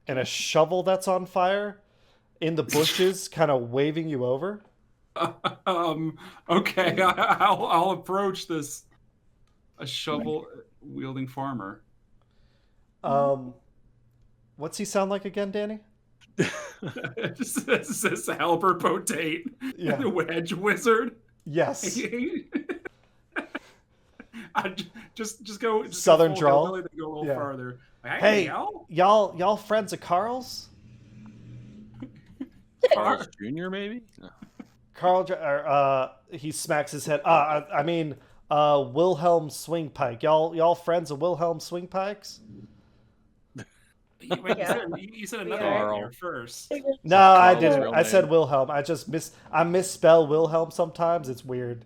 [SPEAKER 1] and a shovel that's on fire in the bushes, kind of waving you over.
[SPEAKER 4] Okay, I'll approach this a shovel wielding farmer.
[SPEAKER 1] What's he sound like again, Danny?
[SPEAKER 4] Just this halberd potate,
[SPEAKER 1] Yeah.
[SPEAKER 4] the wedge wizard.
[SPEAKER 1] Yes.
[SPEAKER 4] I just go
[SPEAKER 1] Southern
[SPEAKER 4] go full
[SPEAKER 1] drawl?
[SPEAKER 4] hillbilly, then go a little
[SPEAKER 1] Yeah.
[SPEAKER 4] farther.
[SPEAKER 1] Hey,
[SPEAKER 4] y'all.
[SPEAKER 1] y'all friends of Carl's?
[SPEAKER 2] Carl's Jr. maybe? No.
[SPEAKER 1] Carl, he smacks his head. I mean, Wilhelm Swingpike. Y'all friends of Wilhelm Swingpikes?
[SPEAKER 4] Wait,
[SPEAKER 5] Yeah.
[SPEAKER 4] you said
[SPEAKER 5] We
[SPEAKER 4] another
[SPEAKER 5] are.
[SPEAKER 4] one here first.
[SPEAKER 1] No, I
[SPEAKER 2] Carl's
[SPEAKER 1] didn't.
[SPEAKER 2] real
[SPEAKER 1] I said
[SPEAKER 2] name.
[SPEAKER 1] Wilhelm. I misspell Wilhelm sometimes. It's weird.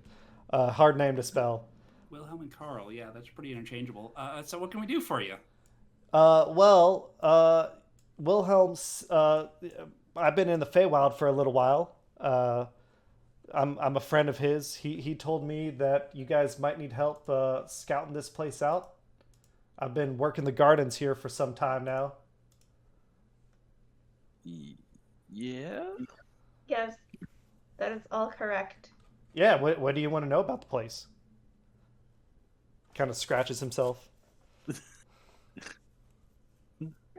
[SPEAKER 1] Hard name to spell.
[SPEAKER 4] Wilhelm and Carl, yeah, that's pretty interchangeable. So what can we do for you?
[SPEAKER 1] Wilhelm's. I've been in the Feywild for a little while. I'm a friend of his. He told me that you guys might need help scouting this place out. I've been working the gardens here for some time now.
[SPEAKER 2] Yeah?
[SPEAKER 5] Yes, that is all correct.
[SPEAKER 1] Yeah, what do you want to know about the place? Kind of scratches himself.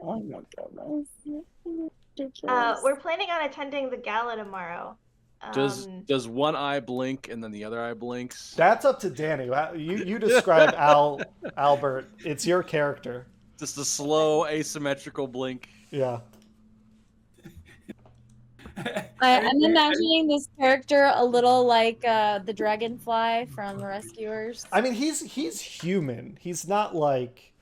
[SPEAKER 3] Oh my goodness.
[SPEAKER 5] We're planning on attending the gala tomorrow.
[SPEAKER 2] Does one eye blink and then the other eye blinks?
[SPEAKER 1] That's up to Danny. You describe Albert. It's your character.
[SPEAKER 2] Just a slow asymmetrical blink.
[SPEAKER 1] Yeah.
[SPEAKER 3] I'm imagining this character a little like the dragonfly from Rescuers.
[SPEAKER 1] I mean, he's human. He's not like,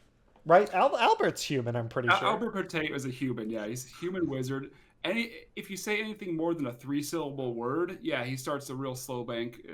[SPEAKER 1] right? Albert's human. I'm pretty sure.
[SPEAKER 4] Albert Potate is a human, yeah. He's a human wizard. If you say anything more than a 3-syllable word, yeah, he starts a real slow blink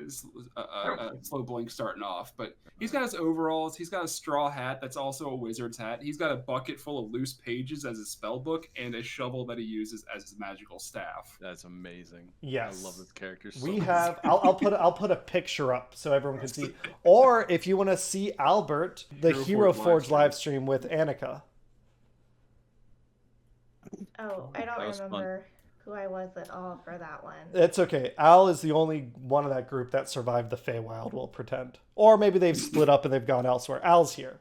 [SPEAKER 4] starting off. But he's got his overalls. He's got a straw hat that's also a wizard's hat. He's got a bucket full of loose pages as his spell book and a shovel that he uses as his magical staff.
[SPEAKER 2] That's amazing.
[SPEAKER 1] Yes.
[SPEAKER 2] I love this character so
[SPEAKER 1] We
[SPEAKER 2] much.
[SPEAKER 1] have. I'll put a picture up so everyone can see. Or if you want to see Albert, the Hero Forge live stream with Annika.
[SPEAKER 5] Oh, I
[SPEAKER 2] That
[SPEAKER 5] don't
[SPEAKER 2] was fun.
[SPEAKER 5] remember who I was at all for that one.
[SPEAKER 1] It's okay. Al is the only one of that group that survived the Feywild, we'll pretend. Or maybe they've split up and they've gone elsewhere. Al's here.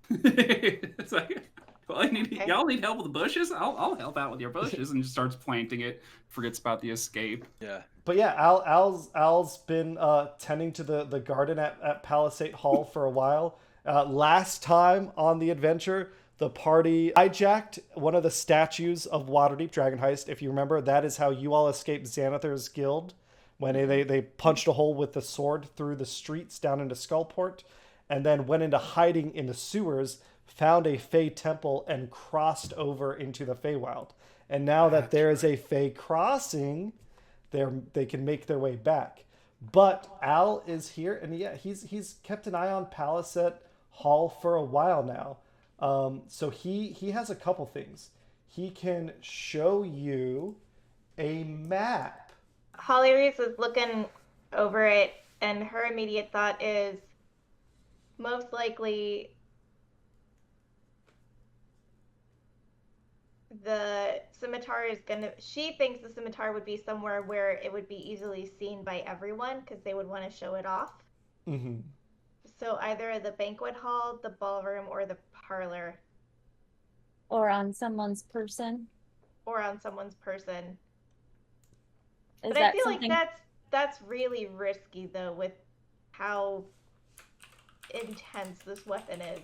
[SPEAKER 4] It's like, well,
[SPEAKER 5] Okay.
[SPEAKER 4] y'all need help with the bushes? I'll help out with your bushes, and just starts planting it. Forgets about the escape.
[SPEAKER 2] Yeah.
[SPEAKER 1] But yeah, Al's been tending to the garden at Palisade Hall for a while. Last time on the adventure, the party hijacked one of the statues of Waterdeepdragonheist. If you remember, that is how you all escaped Xanathar's guild when they punched a hole with the sword through the streets down into Skullport, and then went into hiding in the sewers, found a Fey temple, and crossed over into the Feywild. And now that there is a Fey crossing, they can make their way back. But Al is here, and yeah, he's kept an eye on Palisade Hall for a while now. So he has a couple things. He can show you a map.
[SPEAKER 5] Holly Reese is looking over it, and her immediate thought is most likely the scimitar is gonna. She thinks the scimitar would be somewhere where it would be easily seen by everyone because they would want to show it off.
[SPEAKER 1] Mm-hmm.
[SPEAKER 5] So either the banquet hall, the ballroom, or the parlor,
[SPEAKER 3] Or on someone's person.
[SPEAKER 5] or on someone's person.
[SPEAKER 3] Is
[SPEAKER 5] But I
[SPEAKER 3] that
[SPEAKER 5] feel
[SPEAKER 3] something?
[SPEAKER 5] like that's really risky though, with how intense this weapon is.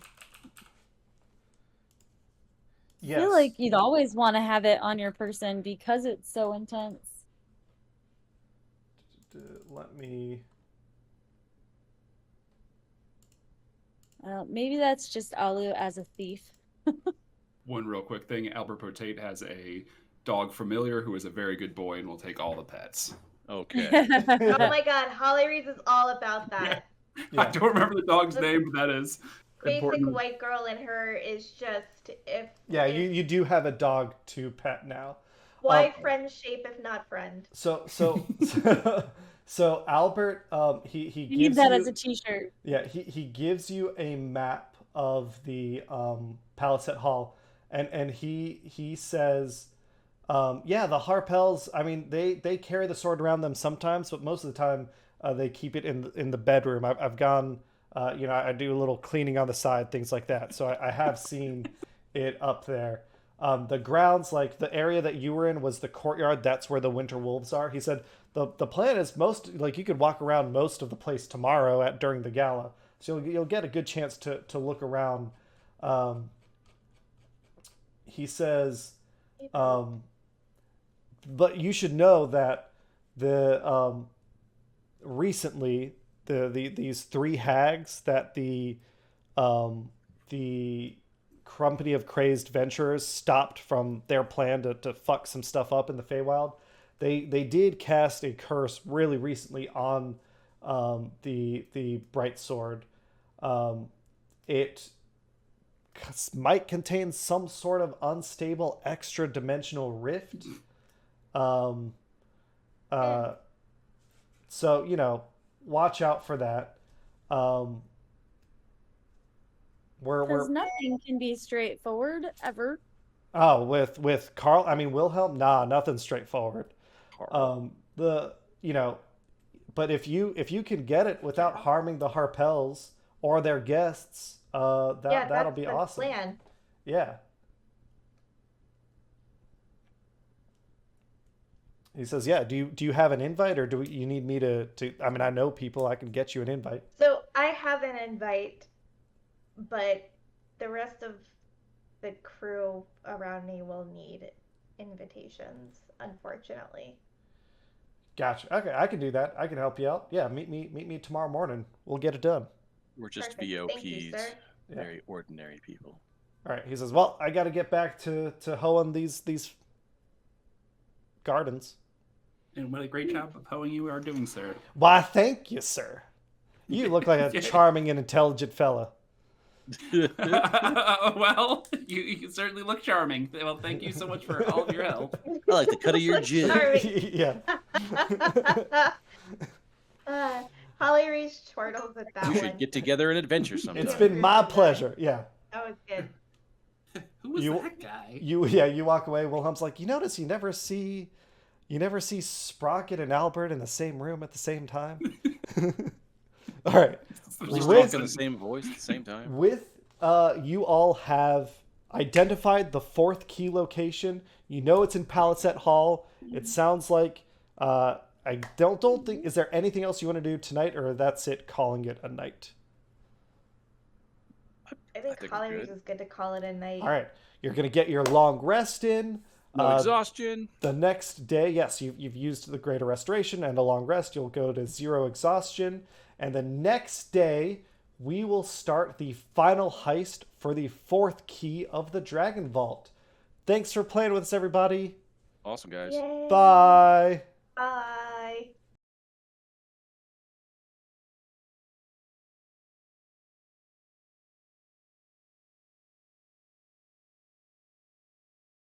[SPEAKER 1] Yes.
[SPEAKER 3] I feel like you'd always want to have it on your person because it's so intense.
[SPEAKER 1] Let me.
[SPEAKER 3] Maybe that's just Alu as a thief.
[SPEAKER 4] One real quick thing: Albert Potate has a dog familiar who is a very good boy and will take all the pets.
[SPEAKER 2] Okay.
[SPEAKER 5] Oh my god, Holly Reese is all about that.
[SPEAKER 4] I
[SPEAKER 1] Yeah.
[SPEAKER 4] don't remember the dog's name, but that is
[SPEAKER 5] Basic
[SPEAKER 4] important.
[SPEAKER 5] white girl in her is just
[SPEAKER 1] Yeah,
[SPEAKER 5] if
[SPEAKER 1] you do have a dog to pet now.
[SPEAKER 5] why friend shape if not friend?
[SPEAKER 1] So Albert, he
[SPEAKER 3] You
[SPEAKER 1] gives
[SPEAKER 3] need that
[SPEAKER 1] you,
[SPEAKER 3] as a t-shirt.
[SPEAKER 1] yeah, he gives you a map of the Palisade Hall, and he says, yeah, the Harpels. I mean, they carry the sword around them sometimes, but most of the time they keep it in the bedroom. I've gone, I do a little cleaning on the side, things like that. So I have seen it up there. The grounds, like the area that you were in, was the courtyard. That's where the winter wolves are. He said the plan is you could walk around most of the place tomorrow during the gala, so you'll get a good chance to look around. He says, but you should know that recently these three hags that the company of crazed venturers stopped from their plan to fuck some stuff up in the Feywild. They did cast a curse really recently on the bright sword. It might contain some sort of unstable extra dimensional rift. So watch out for that.
[SPEAKER 3] Because nothing can be straightforward ever.
[SPEAKER 1] Oh, with Carl, I mean Wilhelm, nothing's straightforward. But if you can get it without harming the Harpels or their guests, that'll be awesome.
[SPEAKER 5] Plan.
[SPEAKER 1] Yeah. He says, yeah, do you have an invite, or do you need me to I mean, I know people, I can get you an invite.
[SPEAKER 5] So I have an invite, but the rest of the crew around me will need invitations, unfortunately.
[SPEAKER 1] Gotcha. Okay, I can do that. I can help you out. Yeah, meet me tomorrow morning. We'll get it done.
[SPEAKER 2] We're just
[SPEAKER 5] Perfect.
[SPEAKER 2] VOPs.
[SPEAKER 5] Thank you, sir.
[SPEAKER 1] Yeah.
[SPEAKER 2] Very ordinary people.
[SPEAKER 1] All right. He says, well, I got to get back to hoeing these gardens.
[SPEAKER 4] And what a great job of hoeing you are doing, sir.
[SPEAKER 1] Why, thank you, sir. You look like a charming and intelligent fella.
[SPEAKER 4] Well, you certainly look charming. Well, thank you so much for all of your help.
[SPEAKER 7] I like the cut of your jib.
[SPEAKER 5] Sorry.
[SPEAKER 1] Yeah.
[SPEAKER 5] Holly Reese chortles at that
[SPEAKER 2] We
[SPEAKER 5] one.
[SPEAKER 2] should get together and adventure sometime.
[SPEAKER 1] It's been my pleasure. Yeah.
[SPEAKER 5] That was good.
[SPEAKER 4] Who was
[SPEAKER 1] You-
[SPEAKER 4] that guy?
[SPEAKER 1] You walk away. Wilhelm's like, you notice you never see Sprocket and Albert in the same room at the same time. All right.
[SPEAKER 2] Just
[SPEAKER 1] With-
[SPEAKER 2] talking the same voice at the same time.
[SPEAKER 1] With you all have identified the fourth key location. You know it's in Palisade Hall. It sounds like I don't think. Is there anything else you want to do tonight, or that's it? Calling it a night.
[SPEAKER 5] I think
[SPEAKER 2] think
[SPEAKER 5] calling
[SPEAKER 2] we're
[SPEAKER 5] is
[SPEAKER 2] good.
[SPEAKER 5] just good to call it a night.
[SPEAKER 1] All right. You're gonna get your long rest in.
[SPEAKER 2] No exhaustion.
[SPEAKER 1] The next day, yes, you've used the Greater Restoration and a long rest. You'll go to 0 exhaustion. And the next day, we will start the final heist for the fourth key of the Dragon Vault. Thanks for playing with us, everybody.
[SPEAKER 2] Awesome, guys.
[SPEAKER 5] Yay.
[SPEAKER 1] Bye.
[SPEAKER 5] Bye.